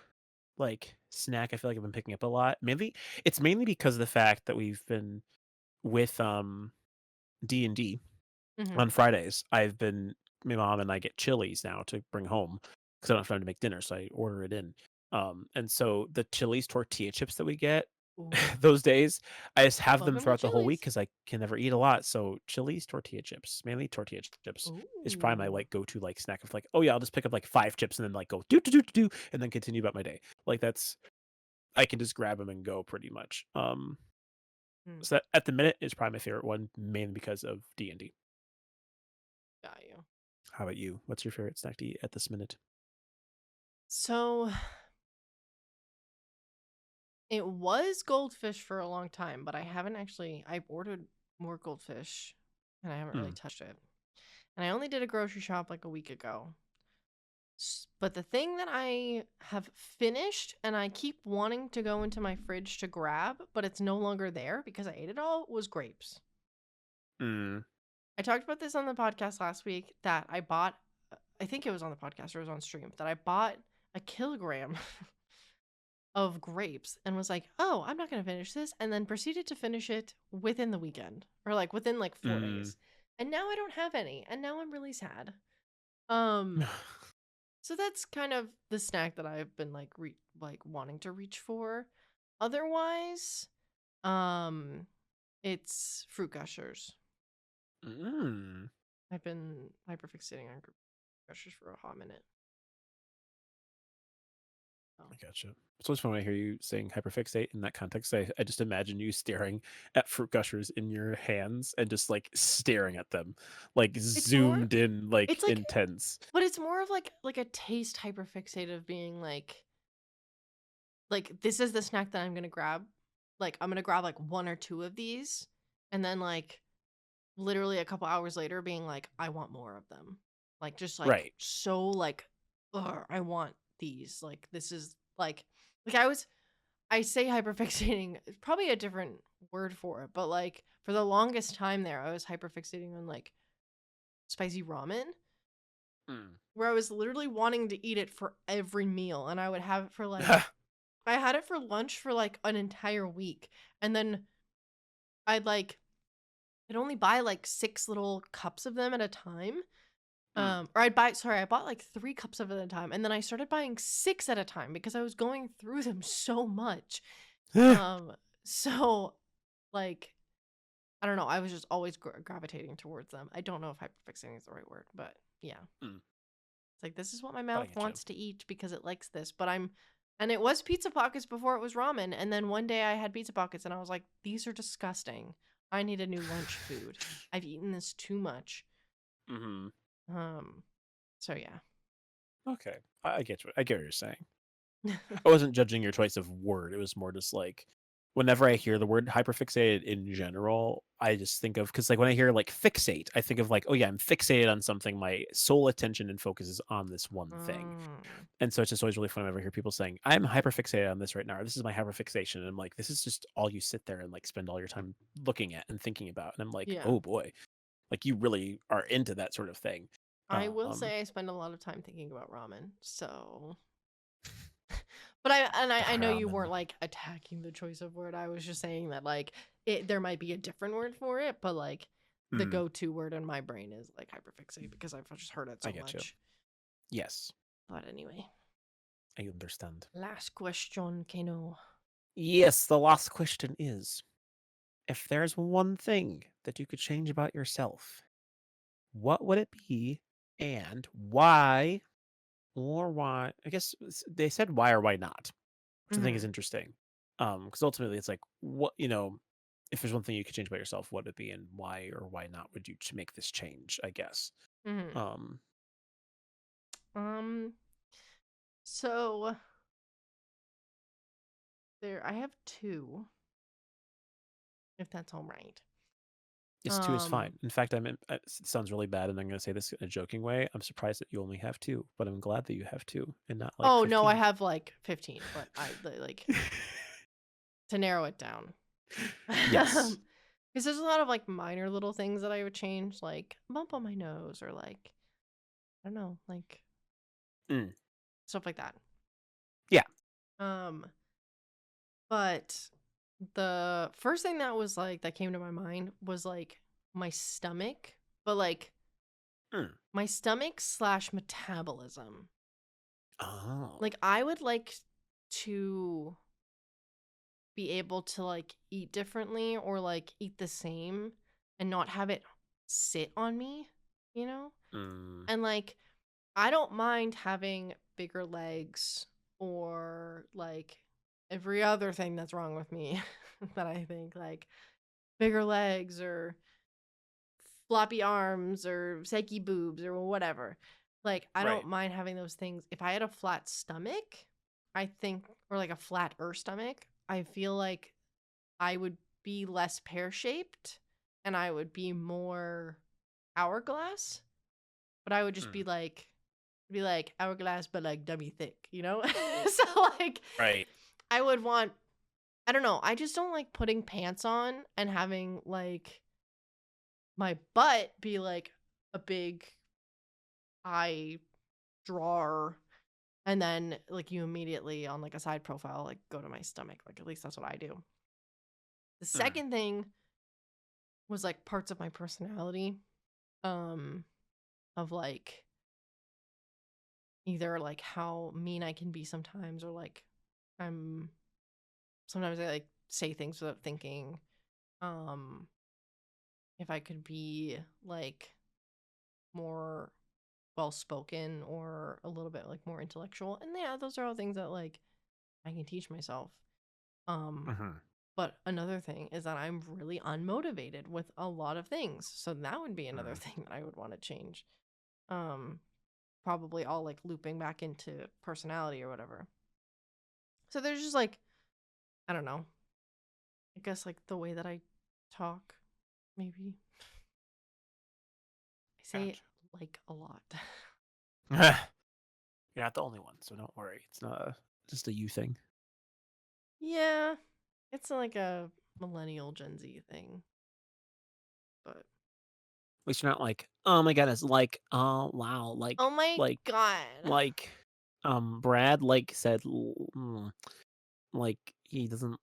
like snack, I feel like I've been picking up a lot. Mainly because of the fact that we've been with D&D Mm-hmm. on Fridays. My mom and I get Chili's now to bring home because I don't have time to make dinner, so I order it in. And so the Chili's tortilla chips that we get Ooh, those days, I just have love them it with throughout the whole week chilies. because I can never eat a lot. So Chili's tortilla chips, mainly tortilla chips, is probably my Ooh. like go-to like snack of like, oh yeah, I'll just pick up like 5 chips and then like go do do do do do and then continue about my day. Like that's I can just grab them and go pretty much. Hmm, So that, at the minute is probably my favorite one, mainly because of D&D. got you. How about you? What's your favorite snack to eat at this minute? So it was goldfish for a long time, but I haven't actually. I've ordered more goldfish, and I haven't really Hmm. touched it. And I only did a grocery shop like a week ago. But the thing that I have finished and I keep wanting to go into my fridge to grab, but it's no longer there because I ate it all, was grapes. Mm. I talked about this on the podcast last week that I bought, I think it was on the podcast or it was on stream, that I bought a kilogram of grapes and was like, oh, I'm not going to finish this. And then proceeded to finish it within the weekend or like within like 4 days. And now I don't have any. And now I'm really sad. Um, Mm. So that's kind of the snack that I've been like wanting to reach for. Otherwise, um, it's fruit gushers. Mm. I've been hyperfixating on fruit gushers for a hot minute. Oh. I gotcha. It's always fun when I hear you saying hyperfixate in that context. I just imagine you staring at fruit gushers in your hands and just like staring at them, like It's more. zoomed in, like It's like, intense. but it's more of like a taste hyperfixate of being like this is the snack that I'm gonna grab. Like I'm gonna grab like one or two of these, and then like literally a couple hours later being like, I want more of them. Like just like Right. so like, ugh, I want these. Like this is like I say hyperfixating, probably a different word for it, but like for the longest time there, I was hyperfixating on like spicy ramen, Mm. where I was literally wanting to eat it for every meal. And I would have it for like I had it for lunch for like an entire week. And then I'd like I'd only buy like 6 little cups of them at a time. Mm. Or I bought like 3 cups of it at a time, and then I started buying 6 at a time because I was going through them so much. Um, so like I don't know, I was just always gravitating towards them. I don't know if hyperfixating is the right word, but yeah, Mm. it's like this is what my But I mouth get you. wants to eat because it likes this. And it was pizza pockets before it was ramen, and then one day I had pizza pockets, and I was like, these are disgusting. I need a new lunch food. I've eaten this too much. Hmm. Um, so yeah. Okay, I get you. I get what you're saying. I wasn't judging your choice of word. It was more just like whenever I hear the word hyperfixated in general, I just think of because like when I hear like fixate, I think of like, oh yeah, I'm fixated on something. My sole attention and focus is on this one thing. Mm, And so it's just always really fun whenever I hear people saying, I'm hyperfixated on this right now, or this is my hyperfixation. And I'm like, this is just all you sit there and like spend all your time looking at and thinking about. And I'm like, yeah. oh boy, like you really are into that sort of thing. I will Um, say I spend a lot of time thinking about ramen. So But I know you weren't Ramen. like attacking the choice of word. I was just saying that like there might be a different word for it, but like the Mm, go-to word in my brain is like hyperfixate because I've just heard it I so get you. much. Yes, But anyway, I understand. last question, Kano. Yes, the last question is, if there's one thing that you could change about yourself, what would it be and why? Or why? I guess they said why or why not, which I think is Mm-hmm. interesting. Because ultimately it's like, what, if there's one thing you could change about yourself, what would it be and why or why not would you make this change, I guess. Mm-hmm. Um, Um. So there, I have two, if that's all right. yes, two is fine. Um. In fact, it sounds really bad, and I'm going to say this in a joking way. I'm surprised that you only have two, but I'm glad that you have two and not like Oh no, I 15. have like 15, but like to narrow it down. Yes. Because there's a lot of like minor little things that I would change, like a bump on my nose or like I don't know, like Mm. stuff like that. Yeah. Um, but the first thing that was like that came to my mind was like my stomach, but like Mm. my stomach slash metabolism. Oh. Like I would like to be able to like eat differently or like eat the same and not have it sit on me, you know? Mm. And like I don't mind having bigger legs or like every other thing that's wrong with me that I think like bigger legs or floppy arms or saggy boobs or whatever. Like I don't Right. mind having those things. If I had a flat stomach, I think or like a flatter stomach, I feel like I would be less pear-shaped and I would be more hourglass, but I would just Mm. be like hourglass but like dummy thick, you know? So like Right. I would want I don't know, I just don't like putting pants on and having like my butt be like a big eye drawer and then like you immediately on like a side profile like go to my stomach. Like at least that's what I do. The Mm. second thing was like parts of my personality um of like either like how mean I can be sometimes or like I'm sometimes I like say things without thinking. Um if I could be like more well spoken or a little bit like more intellectual. And yeah, those are all things that like I can teach myself. Um Mm-hmm. but another thing is that I'm really unmotivated with a lot of things. So that would be another Mm. thing that I would want to change. Um Probably all like looping back into personality or whatever. So there's just like I don't know. I guess like the way that I talk maybe. I say it Gotcha. like a lot. You're not the only one, so don't worry. It's not just a you thing. Yeah. It's like a millennial Gen Z thing. But At least you're not like, oh my goodness, like, oh wow, oh my like, god. like, Brad like said, like he doesn't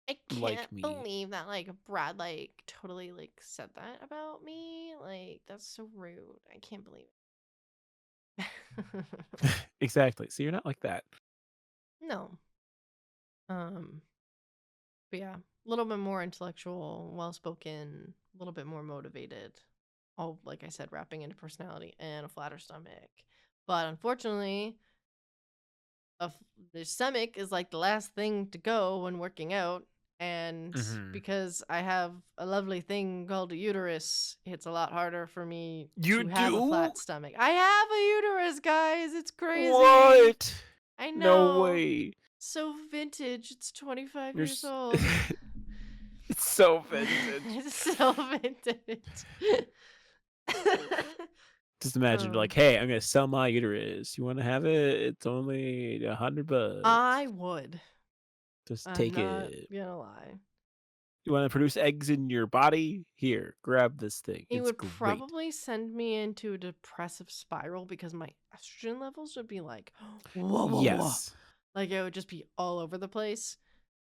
I like can't me. believe that like Brad like totally like said that about me. Like that's so rude. I can't believe it. Exactly. So you're not like that. No. Um but yeah, a little bit more intellectual, well spoken, a little bit more motivated. All like I said, wrapping into personality and a flatter stomach. But unfortunately, the stomach is like the last thing to go when working out. And Hmm. because I have a lovely thing called a uterus, it's a lot harder for me You to have a do? flat stomach. I have a uterus, guys. It's crazy. What? I No know. way. So vintage. It's 25 You're years old. it's so vintage. It's so vintage. Just imagine, like, um, hey, I'm gonna sell my uterus. You want to have it? It's only $100. I would. Just I'm take not it. gonna lie. You want to produce eggs in your body? Here, grab this thing. It It's would great. probably send me into a depressive spiral because my estrogen levels would be like, whoa, whoa, whoa. Yes. Like it would just be all over the place.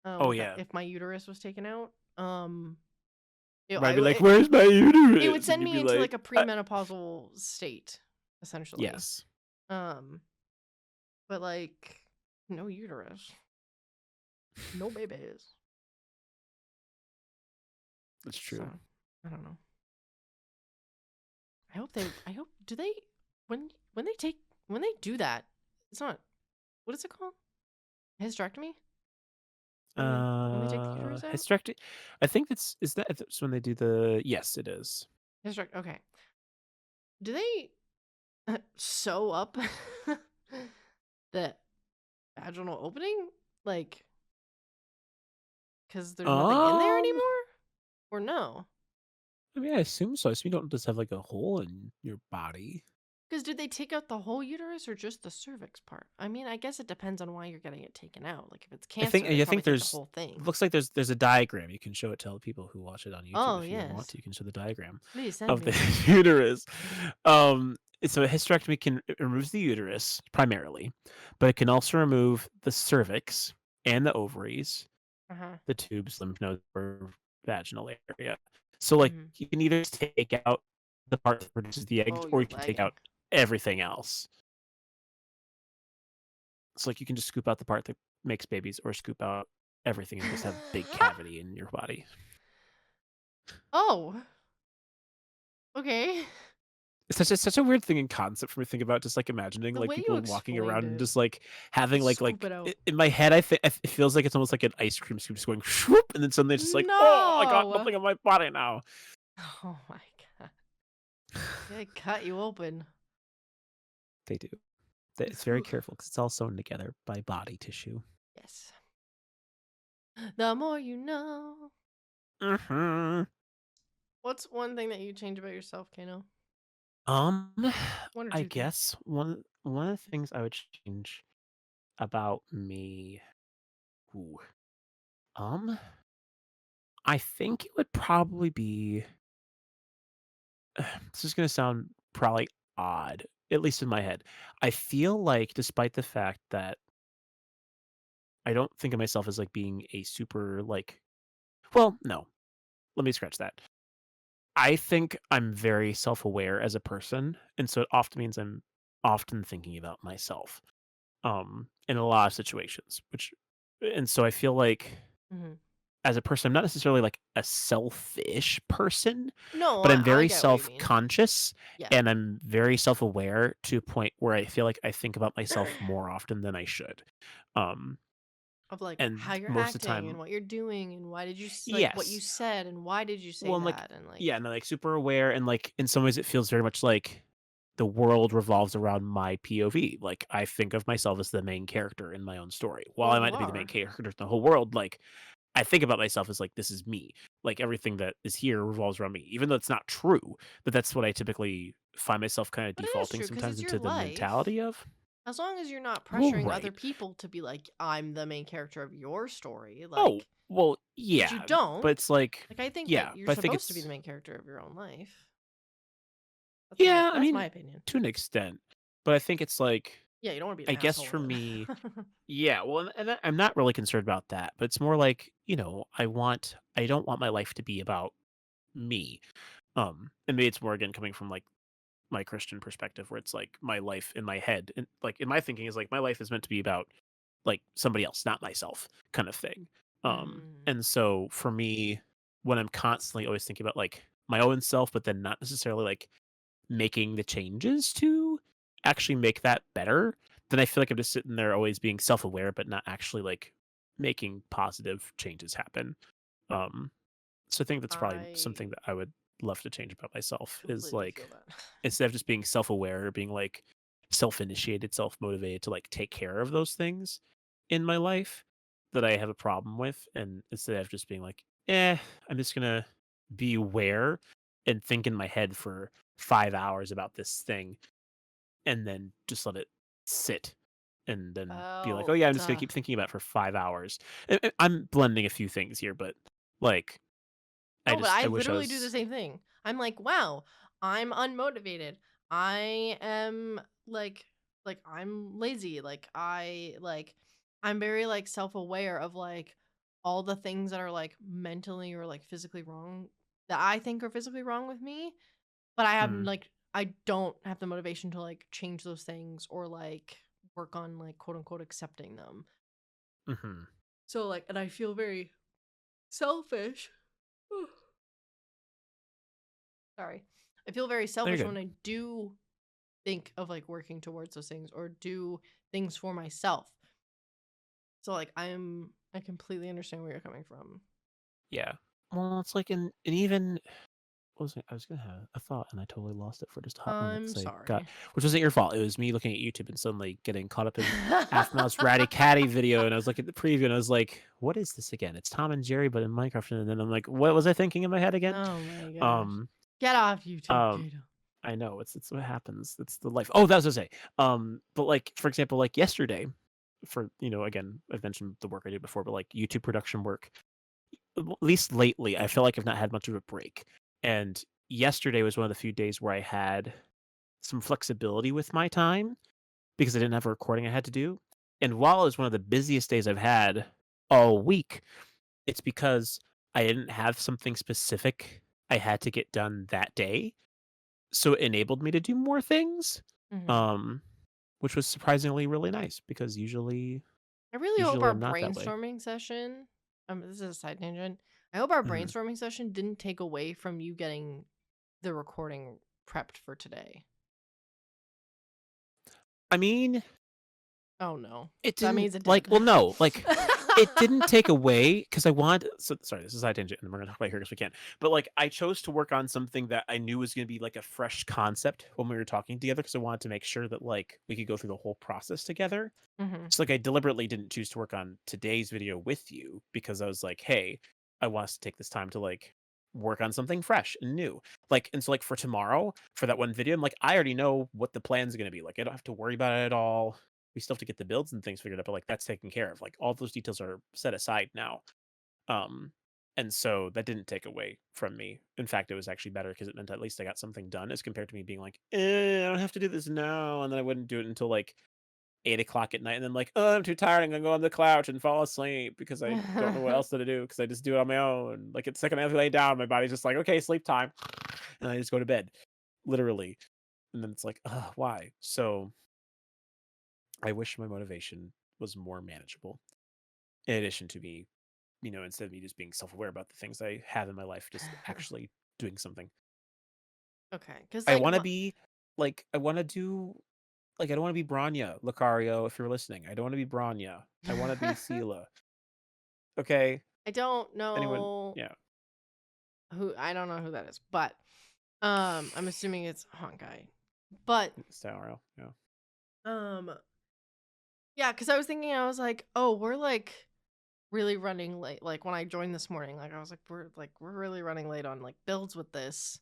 Oh yeah. If my uterus was taken out, I'd be like, "Where's my uterus?" it would And send you'd me be into like like, a premenopausal state, essentially. Yes, Um, but like no uterus, no babies. that's So true. I don't know. I hope do they when when they do that, it's not what is it called? Hysterectomy? When they take the uterus out? Hysterectomy. I think that's when they do the. Yes, it is. Okay. Do they sew up the vaginal opening? Like, because there's nothing in there Um, anymore? Or no? I mean, I assume so. I assume you don't just have like a hole in your body. Because did they take out the whole uterus or just the cervix part? I mean, I guess it depends on why you're getting it taken out. Like, if it's cancer, they I probably think take the there's whole thing. looks like there's a diagram. You can show it to the people who watch it on YouTube Oh, if you want yes. to. You can show the diagram Please send of me the one. uterus. So a hysterectomy it removes the uterus primarily, but it can also remove the cervix and the ovaries, Uh-huh. the tubes, lymph nodes, or vaginal area. So like Mm-hmm. you can either take out the part that produces the eggs, Oh, or you're you can take lagging. out everything else. So like you can just scoop out the part that makes babies, or scoop out everything and just have a big cavity in your body. Oh, okay. It's such a weird thing in concept for me to think about. Just like imagining The like way you people walking explained around and it, just like having scoop it out. in my head, it feels like it's almost like an ice cream scoop just going whoop, and then suddenly it's just like, oh, I got No! nothing on my body now. Oh my god. They cut you open. They do. It's very careful because it's all sewn together by body tissue. Yes. The more you know. Hmm. What's one thing that you change about yourself, Kano? Um, One or I two things. guess one of the things I would change about me. Ooh, um, I think it would probably be. This is gonna sound probably odd, at least in my head. I feel like, despite the fact that I don't think of myself as like being a super like. Well, no. Let me scratch that. I think I'm very self-aware as a person, and so it often means I'm often thinking about myself, in a lot of situations, and so I feel like Mm-hmm. as a person, I'm not necessarily like a selfish person, No, but I'm I very get what you mean. self-conscious Yeah. and I'm very self-aware to a point where I feel like I think about myself more often than I should. Um, Of like how and you're most of the acting and time, what you're doing and why did you like what you yes. said and why did you say Well, and like, that and like yeah, and like super aware, and like in some ways, it feels very much like the world revolves around my POV. Like I think of myself as the main character in my own story. While well I you might not be the main are. character in the whole world, like I think about myself as like this is me. Like everything that is here revolves around me, even though it's not true. But that's what I typically find myself kind of But it is defaulting true because sometimes it's your into the life. mentality of. As long as you're not Well, pressuring other right. people to be like, I'm the main character of your story, Oh, like, well, which you yeah, but don't. it's like, Like, I think yeah, that you're but I think supposed to be the it's, main character of your own life. yeah, I That's my mean, opinion. to an extent, but I think it's like, Yeah, you don't want to be I an guess asshole for with me, it. yeah, well, I'm not really concerned about that, but it's more like, I don't want my life to be about me. And maybe it's more again coming from like my Christian perspective, where it's like my life in my head, and like in my thinking is like my life is meant to be about like somebody else, not myself, kind of thing. Mm, And so for me, when I'm constantly always thinking about like my own self, but then not necessarily like making the changes to actually make that better, then I feel like I'm just sitting there always being self-aware, but not actually like making positive changes happen. Um, so I think that's probably I something that I would love to change about myself is completely feel like that. instead of just being self-aware, being like self-initiated, self-motivated to like take care of those things in my life that I have a problem with, and instead of just being like, I'm just gonna be aware and think in my head for 5 hours about this thing, and then just let it sit, and then be like, oh Oh, yeah, I'm just gonna duh. keep thinking about it for 5 hours. I'm blending a few things here, but like Oh, but I wish I literally do the was. same thing. I'm like, wow, I'm unmotivated. I am like I'm lazy. I'm very like self-aware of like all the things that are like mentally or like physically wrong that I think are physically wrong with me, but Mm, I don't have the motivation to like change those things or like work on like quote unquote accepting them. hmm. So like and I feel very selfish. Sorry. I feel very No, you're selfish when good. I do think of like working towards those things or do things for myself. So like I completely understand where you're coming from. Yeah. Well, it's like, and even what was it? I was gonna have a thought and I totally lost it for just a hot minute I'm because I got, sorry. which wasn't your fault. It was me looking at YouTube and suddenly getting caught up in Aphmau's Ratty Caddy video, and I was looking at the preview and I was like, "What is this again? It's Tom and Jerry, but in Minecraft." And then I'm like, "What was I thinking in my head again?" Oh my gosh. Um, Get off YouTube, um, Kato. I know it's what happens. It's the life. Oh, that was what I was gonna say. But like for example, like yesterday, for again, I've mentioned the work I do before, but like YouTube production work, at least lately, I feel like I've not had much of a break. And yesterday was one of the few days where I had some flexibility with my time because I didn't have a recording I had to do. And while it was one of the busiest days I've had all week, it's because I didn't have something specific I had to get done that day. So it enabled me to do more things. Mhm. Um, which was surprisingly really nice because I really hope usually our I'm not that way. brainstorming session, this is a side tangent. I hope our Mhm. brainstorming session didn't take away from you getting the recording prepped for today. I mean, Oh no. it That didn't means it like did. well, no, like it didn't take away because I wanted. So sorry, this is side tangent, and we're gonna talk about here because we can. But like, I chose to work on something that I knew was gonna be like a fresh concept when we were talking together because I wanted to make sure that like we could go through the whole process together. Mhm. So like, I deliberately didn't choose to work on today's video with you because I was like, hey, I want us to take this time to like work on something fresh and new. Like, and so like for tomorrow for that one video, I'm like, I already know what the plan's gonna be. Like, I don't have to worry about it at all. We still have to get the builds and things figured out, but like that's taken care of. Like all those details are set aside now. Um, and so that didn't take away from me. In fact, it was actually better because it meant at least I got something done as compared to me being like, I don't have to do this now, and then I wouldn't do it until like 8 o'clock at night, and then like, oh, I'm too tired. I'm gonna go on the couch and fall asleep because I don't know what else to do because I just do it on my own. Like it's the second I lay down, my body's just like, okay, sleep time, and I just go to bed, literally. And then it's like, why? So I wish my motivation was more manageable. In addition to me, instead of me just being self-aware about the things I have in my life, just actually doing something. Okay, because I like want to be like, I want to do like, I don't want to be Branya Lucario if you're listening. I don't want to be Branya. I want to be Sela. Okay. I don't Anyone? know Yeah. I don't know who that is, but I'm assuming it's Honkai. But Stauro. Yeah. um yeah, because I was thinking I was like, oh, we're like really running late. Like when I joined this morning, like I was like, we're really running late on like builds with this.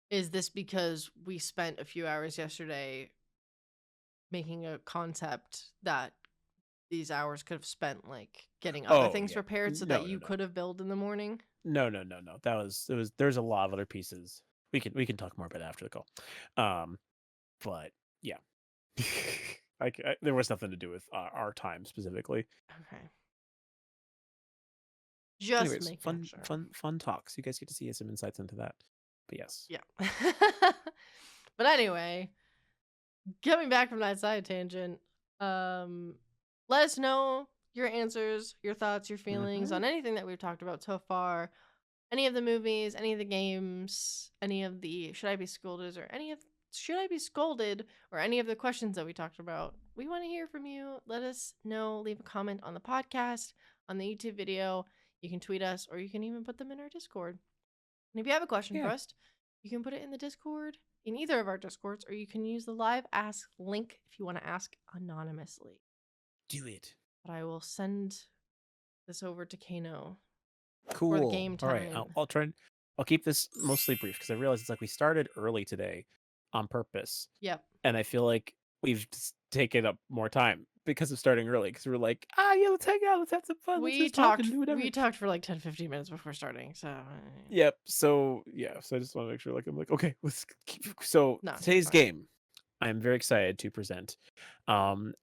Is this because we spent a few hours yesterday making a concept that these hours could have spent like getting other Oh things yeah. prepared so that No, no, you no. could have built in the morning? No, no, no, no. That was it was there's a lot of other pieces. We can talk more about it after the call. Um, but yeah. There was nothing to do with our time specifically. Okay. Just Anyways, making fun, sure. fun, fun talks. You guys get to see some insights into that. But yes. Yeah. But anyway, coming back from that side tangent, um, let us know your answers, your thoughts, your feelings Mm-hmm. on anything that we've talked about so far. Any of the movies, any of the games, any of the should I be scolded or any of should I be scolded or any of the questions that we talked about. We want to hear from you. Let us know. Leave a comment on the podcast, on the YouTube video. You can tweet us or you can even put them in our Discord. And if you have a question for Yeah. us, you can put it in the Discord, in either of our Discords, or you can use the live ask link if you want to ask anonymously. Do it. But I will send this over to Kano for the Cool. game All right. I'll time. I'll try. I'll keep this mostly brief because I realize it's like we started early today on purpose, Yep. and I feel like we've just taken up more time because of starting early, because we were like, yeah, let's hang out, let's have some fun, let's We just talk and talked do whatever. we talked for like 10, 15 minutes before starting, so Yep. So yeah, so I just want to make sure, like, I'm like, okay, let's keep. So no, you're today's fine. game, I'm very excited to present.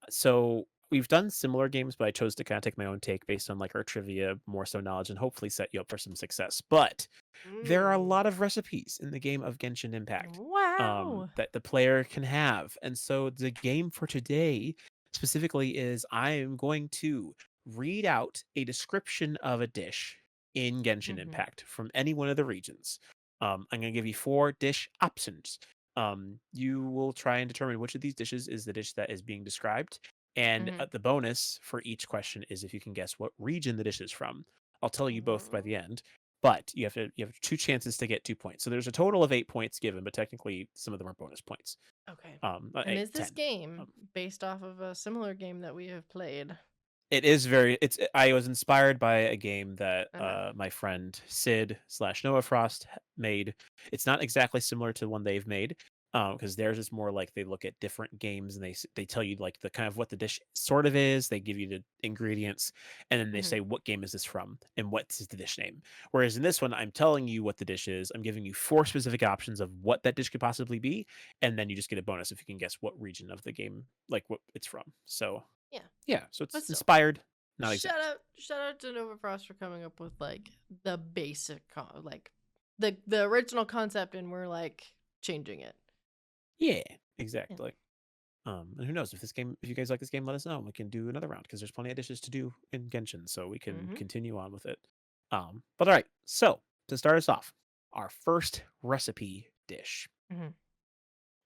So we've done similar games, but I chose to kind of take my own take based on like our trivia, more so knowledge, and hopefully set you up for some success. But there are a Mm. lot of recipes in the game of Genshin Impact Wow. that the player can have. And so the game for today specifically is I am going to read out a description of a dish in Genshin Mm-hmm. Impact from any one of the regions. I'm going to give you 4 dish options. You will try and determine which of these dishes is the dish that is being described. And Mm-hmm. the bonus for each question is if you can guess what region the dish is from. I'll tell you both by the end, but you have 2 chances to get 2 points. So there's a total of 8 points given, but technically some of them are bonus points. Okay. And 8, is this 10. game Um, based off of a similar game that we have played? it is very. It's. I was inspired by a game that Uh-huh. my friend Sid slash Noah Frost made. It's not exactly similar to the one they've made, because theirs is more like they look at different games and they tell you like the kind of what the dish sort of is. They give you the ingredients, and then they Mm-hmm. say what game is this from and what is the dish name. Whereas in this one, I'm telling you what the dish is. I'm giving you 4 specific options of what that dish could possibly be, and then you just get a bonus if you can guess what region of the game, like what it's from. So Yeah. yeah, so it's But still, inspired, not shout exact. out shout out to Nova Frost for coming up with like the basic like the original concept, and we're like changing it. Yeah, Yeah. exactly. And who knows if you guys like this game, let us know. We can do another round because there's plenty of dishes to do in Genshin, so we can Mm-hmm. continue on with it. But all right, so to start us off, our first recipe dish. Mm-hmm.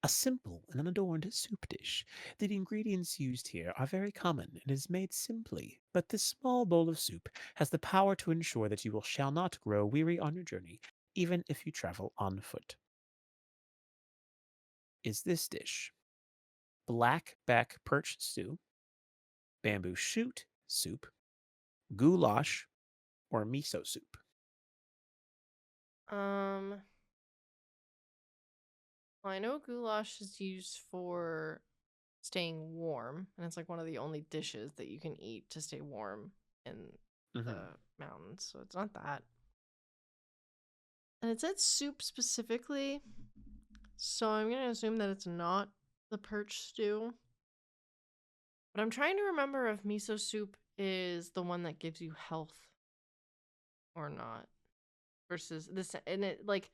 A simple and unadorned soup dish. The ingredients used here are very common and is made simply, but this small bowl of soup has the power to ensure that shall not grow weary on your journey, even if you travel on foot. Is this dish black back perch stew, bamboo shoot soup, goulash, or miso soup? Um, well, I know goulash is used for staying warm, and it's like one of the only dishes that you can eat to stay warm in the Hmm. mountains. So it's not that. And it said soup specifically, so I'm gonna assume that it's not the perch stew. But I'm trying to remember if miso soup is the one that gives you health or not. Versus this, and it like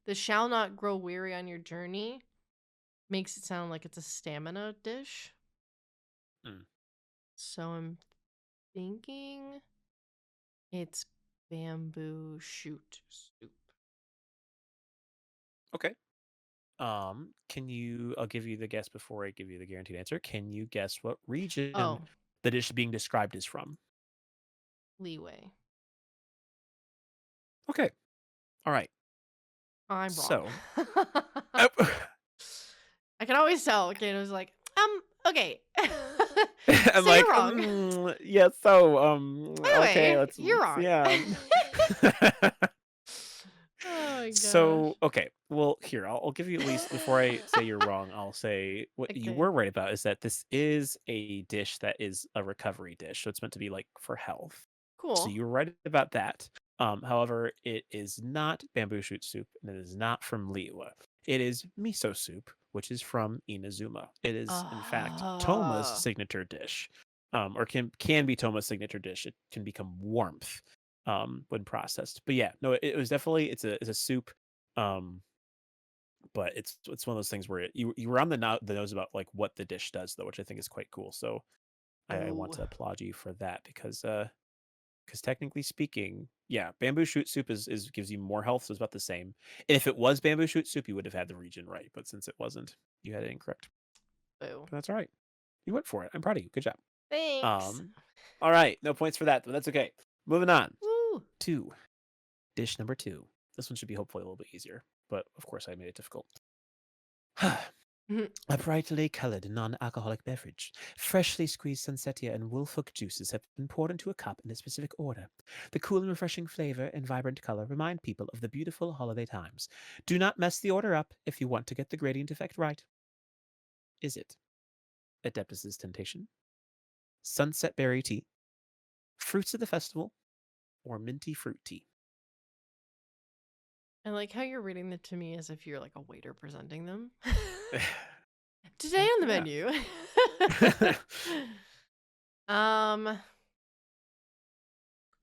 the shall not grow weary on your journey makes it sound like it's a stamina dish. Mm. So I'm thinking it's bamboo shoot soup. Okay. Can you? I'll give you the guess before I give you the guaranteed answer. Can you guess what region Oh, the dish being described is from? leeway. Okay. All right. I'm wrong. So, I can always tell. Okay, it was like, okay. I'm So you're like, wrong. yeah. So, okay. Anyway, Let's you're wrong. yeah. Oh my gosh. So, okay. Well, here, I'll give you at least before I say you're wrong, I'll say what you Okay. were right about is that this is a dish that is a recovery dish. So it's meant to be like for health. So Cool. you were right about that. However, it is not bamboo shoot soup and it is not from Liwa. It is miso soup, which is from Inazuma. It is, in fact, Toma's Uh, signature dish. Or can be Toma's signature dish. It can become warmth when processed. But yeah, no, it was definitely it's a soup. Um, but it's one of those things where you were on the nose about like what the dish does though, which I think is quite cool. So I want oh. to applaud you for that because technically speaking, yeah, bamboo shoot soup is gives you more health, so it's about the same. And if it was bamboo shoot soup, you would have had the region right, but since it wasn't, you had it incorrect. Boo. But that's all right. You went for it. I'm proud of you. Good job. Thanks. Um, all right, no points for that, but that's okay. Moving on Woo. to dish number 2. This one should be hopefully a little bit easier, but of course I made it difficult. A brightly colored non-alcoholic beverage. Freshly squeezed sunsetia and wolfhook juices have been poured into a cup in a specific order. The cool and refreshing flavor and vibrant color remind people of the beautiful holiday times. Do not mess the order up if you want to get the gradient effect right. Is it Adeptus's Temptation, sunset berry tea, fruits of the festival, or minty fruit tea. I like how you're reading it to me as if you're like a waiter presenting them. Today on the menu.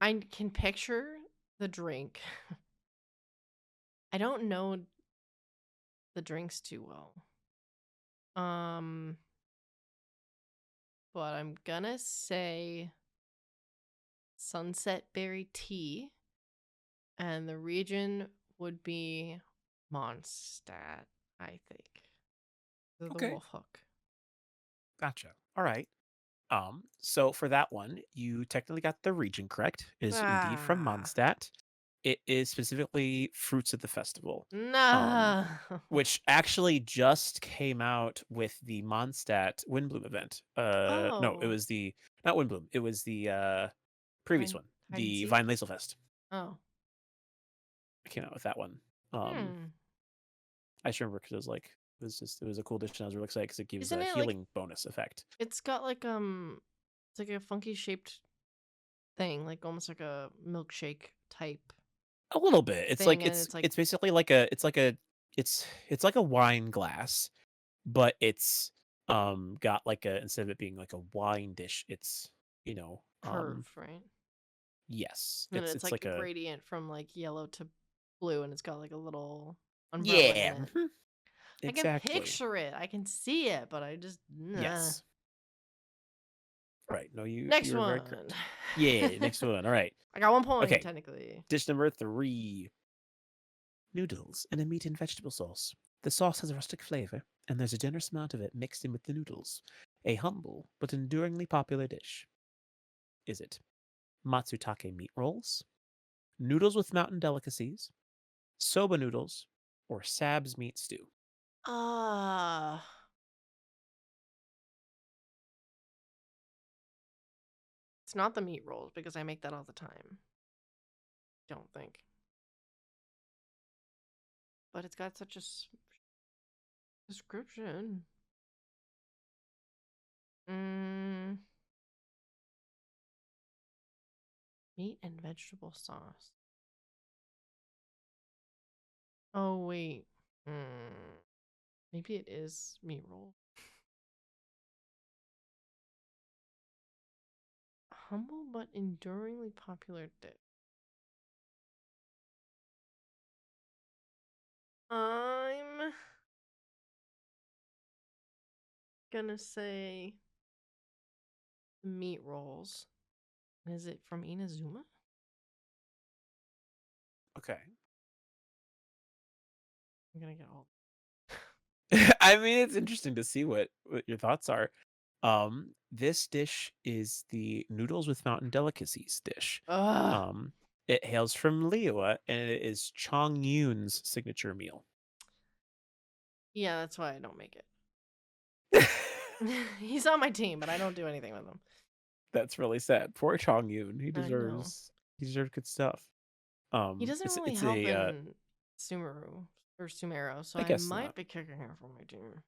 I can picture the drink. I don't know the drinks too well. But I'm gonna say sunset berry tea, and the region would be Mondstadt, I think. The Okay. Wolf Hook. Gotcha. All right. So for that one, you technically got the region correct. It is indeed from Ah, Mondstadt. It is specifically fruits of the festival. no. Which actually just came out with the Mondstadt Windbloom event. No, it Oh, was the not Windbloom. It was the previous hide, one, hide and the seek. Vine Lazelfest. Oh, I came out with that one. I just remember because it was a cool dish, and I was really excited because it gives isn't a it like healing bonus effect. it's got like it's like a funky shaped thing, like almost like a milkshake type A little bit. It's like thing, and it's like it's basically it's like a wine glass, but it's got like a instead of it being like a wine dish, it's you know curved, right? yes, And it's it's like like a a gradient from like yellow to blue, and it's got like a little umbrella in yeah, it. I can exactly. picture it. I can see it, but I just nah. Yes. Right. No, Next you were very one. correct. Yeah, next one. All right. I got 1 point Okay. technically. Dish number 3. Noodles in a meat and vegetable sauce. The sauce has a rustic flavor, and there's a generous amount of it mixed in with the noodles. A humble but enduringly popular dish. Is it matsutake meat rolls, noodles with mountain delicacies, soba noodles, or SABS meat stew? Ah, it's not the meat rolls because I make that all the time. Don't think. But it's got such a description. Mm, meat and vegetable sauce. Oh wait. Maybe it is meat roll. Humble but enduringly popular dish. I'm gonna say meat rolls. Is it from Inazuma? Okay. I'm gonna get all. I mean, it's interesting to see what your thoughts are. This dish is the noodles with mountain delicacies dish. Ugh. Um, it hails from Liyue, and it is Chong Yun's signature meal. Yeah, that's why I don't make it. He's on my team, but I don't do anything with him. That's really sad. Poor Chong Yun. I know. He deserves good stuff. He doesn't really It's help a in Sumeru or Sumeru, so I I guess might not. be kicking him from my team.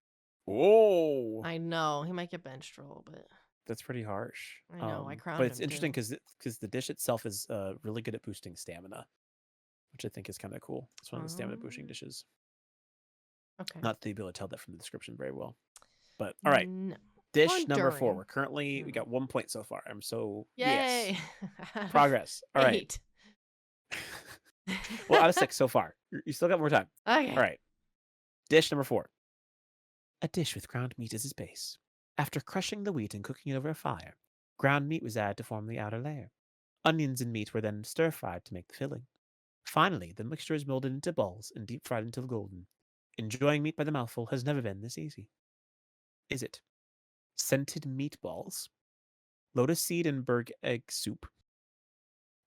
Oh, I know. He might get benched for a little bit. that's pretty harsh. I know. I But crowned it's him interesting too. because the dish itself is really good at boosting stamina, which I think is kind of cool. It's one of the stamina boosting dishes. Okay. Not that you'll be able to tell that from the description very well. But all right, No. dish number 4. Enduring. We got 1 point so far. I'm so yes, Yay! progress. All right. 8. Well, out of 6 so far. You still got more time. Okay. All right. Dish number 4. A dish with ground meat as its base. After crushing the wheat and cooking it over a fire, ground meat was added to form the outer layer. Onions and meat were then stir-fried to make the filling. Finally, the mixture is molded into balls and deep-fried until golden. Enjoying meat by the mouthful has never been this easy. Is it scented meatballs, lotus seed and berg egg soup,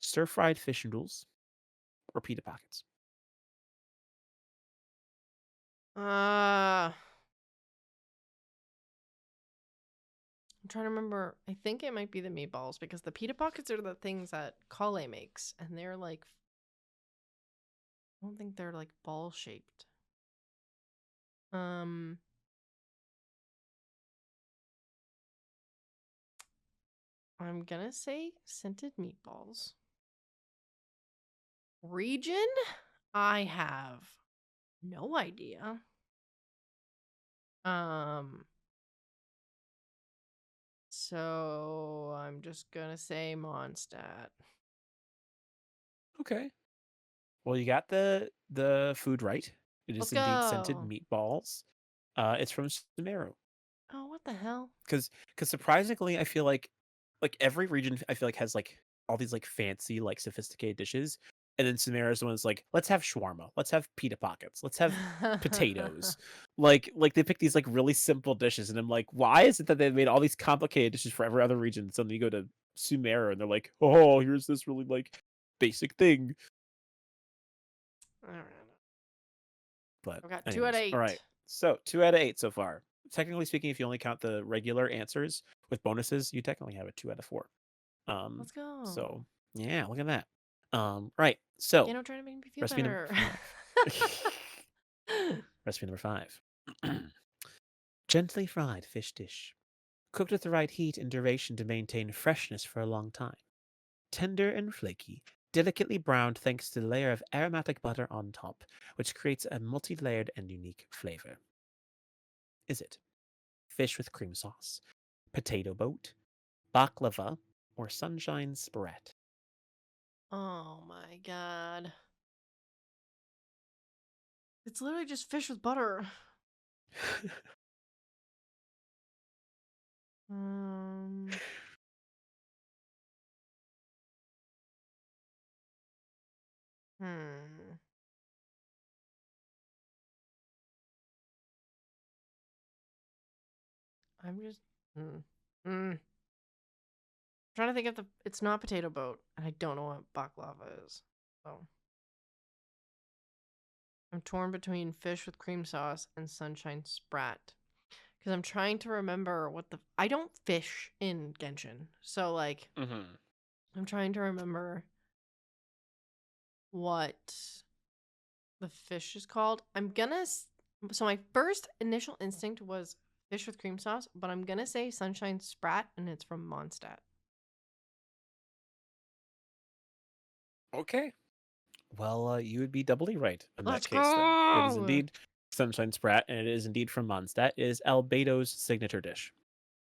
stir-fried fish noodles, or pita pockets? I'm trying to remember. I think it might be the meatballs because the pita pockets are the things that Kale makes, and they're like, I don't think they're like ball shaped. Um, I'm gonna say scented meatballs. Region? I have no idea. So I'm just gonna say Mondstadt. Okay. Well, you got the food right. It Let's is indeed scented go. meatballs. It's from Sumeru. Oh, what the hell? Because surprisingly, I feel like every region I feel like has like all these like fancy like sophisticated dishes, and then Sumeru's the one's like, let's have shawarma, let's have pita pockets, let's have potatoes. Like they pick these like really simple dishes, and I'm like, why is it that they made all these complicated dishes for every other region? So then you go to Sumeru and they're like, oh, here's this really like basic thing. I don't know. But I've got 2 out of anyways, all 8. right. So 2 out of 8 so far. Technically speaking, if you only count the regular answers with bonuses, you technically have a 2 out of 4. Let's go. So yeah, look at that. Right. So Kano trying to make me feel recipe number better. 5. Recipe number 5. Gently fried fish dish. Cooked at the right heat and duration to maintain freshness for a long time. Tender and flaky, delicately browned thanks to the layer of aromatic butter on top, which creates a multi-layered and unique flavor. Is it fish with cream sauce, potato boat, baklava, or sunshine spread? Oh my god. It's literally just fish with butter. Um, hmm. I'm just trying to think of it's not potato boat, and I don't know what baklava is. So I'm torn between fish with cream sauce and sunshine sprat. Because I'm trying to remember what I don't fish in Genshin. So like Mm-hmm. I'm trying to remember what the fish is called. So my first initial instinct was fish with cream sauce, but I'm gonna say sunshine sprat, and it's from Mondstadt. Okay. Well, you would be doubly right in that Let's case then. It is go! indeed Sunshine Sprat, and it is indeed from Mondstadt. It is Albedo's signature dish.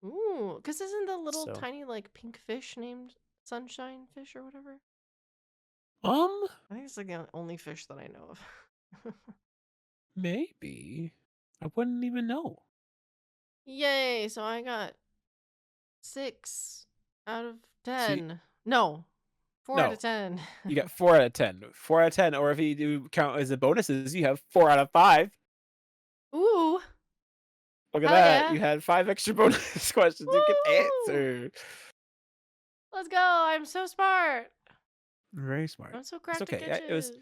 Ooh, because isn't the little So, tiny like pink fish named sunshine fish or whatever? um, I think it's like the only fish that I know of. maybe. I wouldn't even know. Yay! So I got 6 out of See, 10. No, 4 out no, of 10. you got 4 out of 10. 4 out of 10, or if you do count as the bonuses, you have 4 out of 5. Ooh, Look at hell that. yeah! You had 5 extra bonus questions you could Woo! answer. Let's go! I'm so smart. Very smart. I'm so It's cracked at okay. It was, Genshin.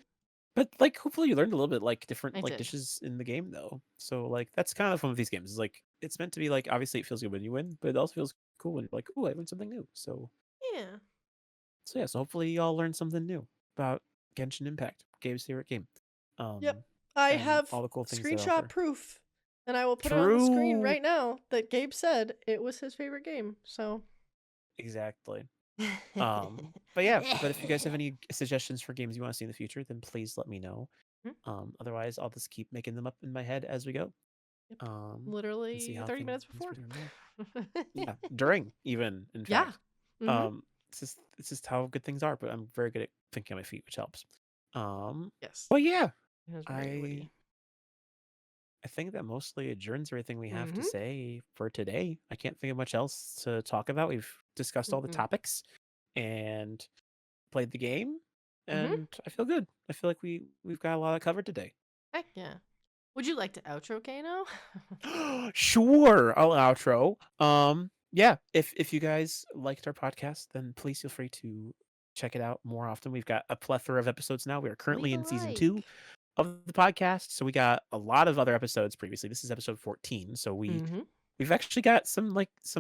but like, hopefully you learned a little bit like different I like did. dishes in the game though. So like that's kind of fun with these games. It's like it's meant to be like obviously it feels good when you win, but it also feels cool when you're like, oh, I learned something new. Yeah. So yeah, so hopefully y'all learned something new about Genshin Impact, Gabe's favorite game. Yep. Um I and have all the cool things they screenshot offer. proof, and I will put it on the screen True. right now that Gabe said it was his favorite game. So. Exactly. But yeah, but if you guys have any suggestions for games you want to see in the future, then please let me know. Hmm? Otherwise I'll just keep making them up in my head as we go. Yep. And see Literally how 30 things minutes before. really roll. Yeah, during even in Yeah. fact. Mm-hmm. It's just how good things are, but I'm very good at thinking on my feet, which helps. Yes. But yeah, It was very I witty. I think that mostly adjourns everything we have to Mm-hmm. say for today. I can't think of much else to talk about. We've discussed all the Mm-mm. topics and played the game, Mm-hmm. and I feel good. I feel like we've got a lot covered today. Heck yeah. Would you like to outro, Kano? Sure, I'll outro. Yeah, if you guys liked our podcast, then please feel free to check it out more often. We've got a plethora of episodes now. We are currently Leave a in season 2 like. of the podcast, so we got a lot of other episodes previously. This is episode 14, so Mm-hmm. we've actually got some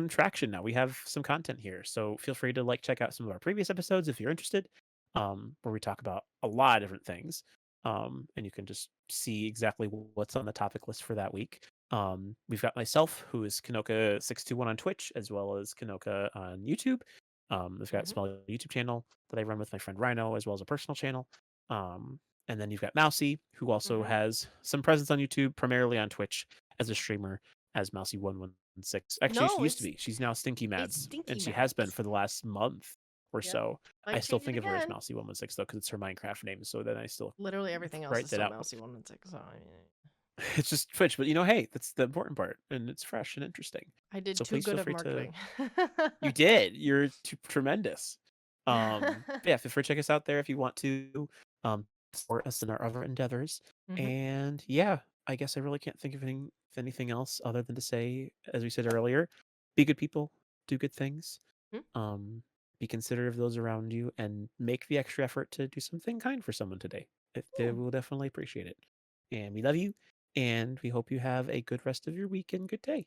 traction now. We have some content here, so feel free to check out some of our previous episodes if you're interested, where we talk about a lot of different things, and you can just see exactly what's on the topic list for that week. We've got myself, who is Kanoka621 on Twitch, as well as Kanoka on YouTube. They've got a small YouTube channel that I run with my friend Rhino, as well as a personal channel. And then you've got Mousie, who also has some presence on YouTube, primarily on Twitch as a streamer as Mousie116. Actually, she No, used to be. She's now Stinky it's Mads, Stinky and she has been Mads. for the last month or Yep. so. Might I still change it think of her as again. Mousie116 though, because it's her Minecraft name. So then I still Literally everything else write is that still out. Mousie116. So I mean, It's just Twitch, but hey, that's the important part, and it's fresh and interesting. I did So too please good feel of free to. marketing. You did. You're tremendous. But yeah, feel free to check us out there if you want to support us in our other endeavors. And yeah, I guess I really can't think of anything else other than to say, as we said earlier, be good people, do good things, be considerate of those around you, and make the extra effort to do something kind for someone today. They will definitely appreciate it. And we love you, and we hope you have a good rest of your week and good day.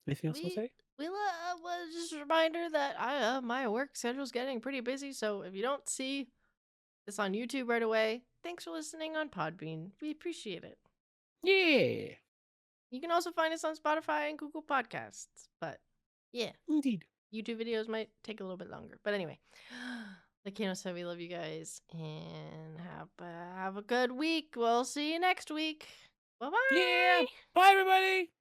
Anything else to say? Was just a reminder that my work schedule's getting pretty busy. So if you don't see this on YouTube right away, thanks for listening on Podbean. We appreciate it. Yeah. You can also find us on Spotify and Google Podcasts. But yeah, Indeed. YouTube videos might take a little bit longer. But anyway, like Kano said, we love you guys and have a good week. We'll see you next week. Bye bye. Yeah. Bye, everybody.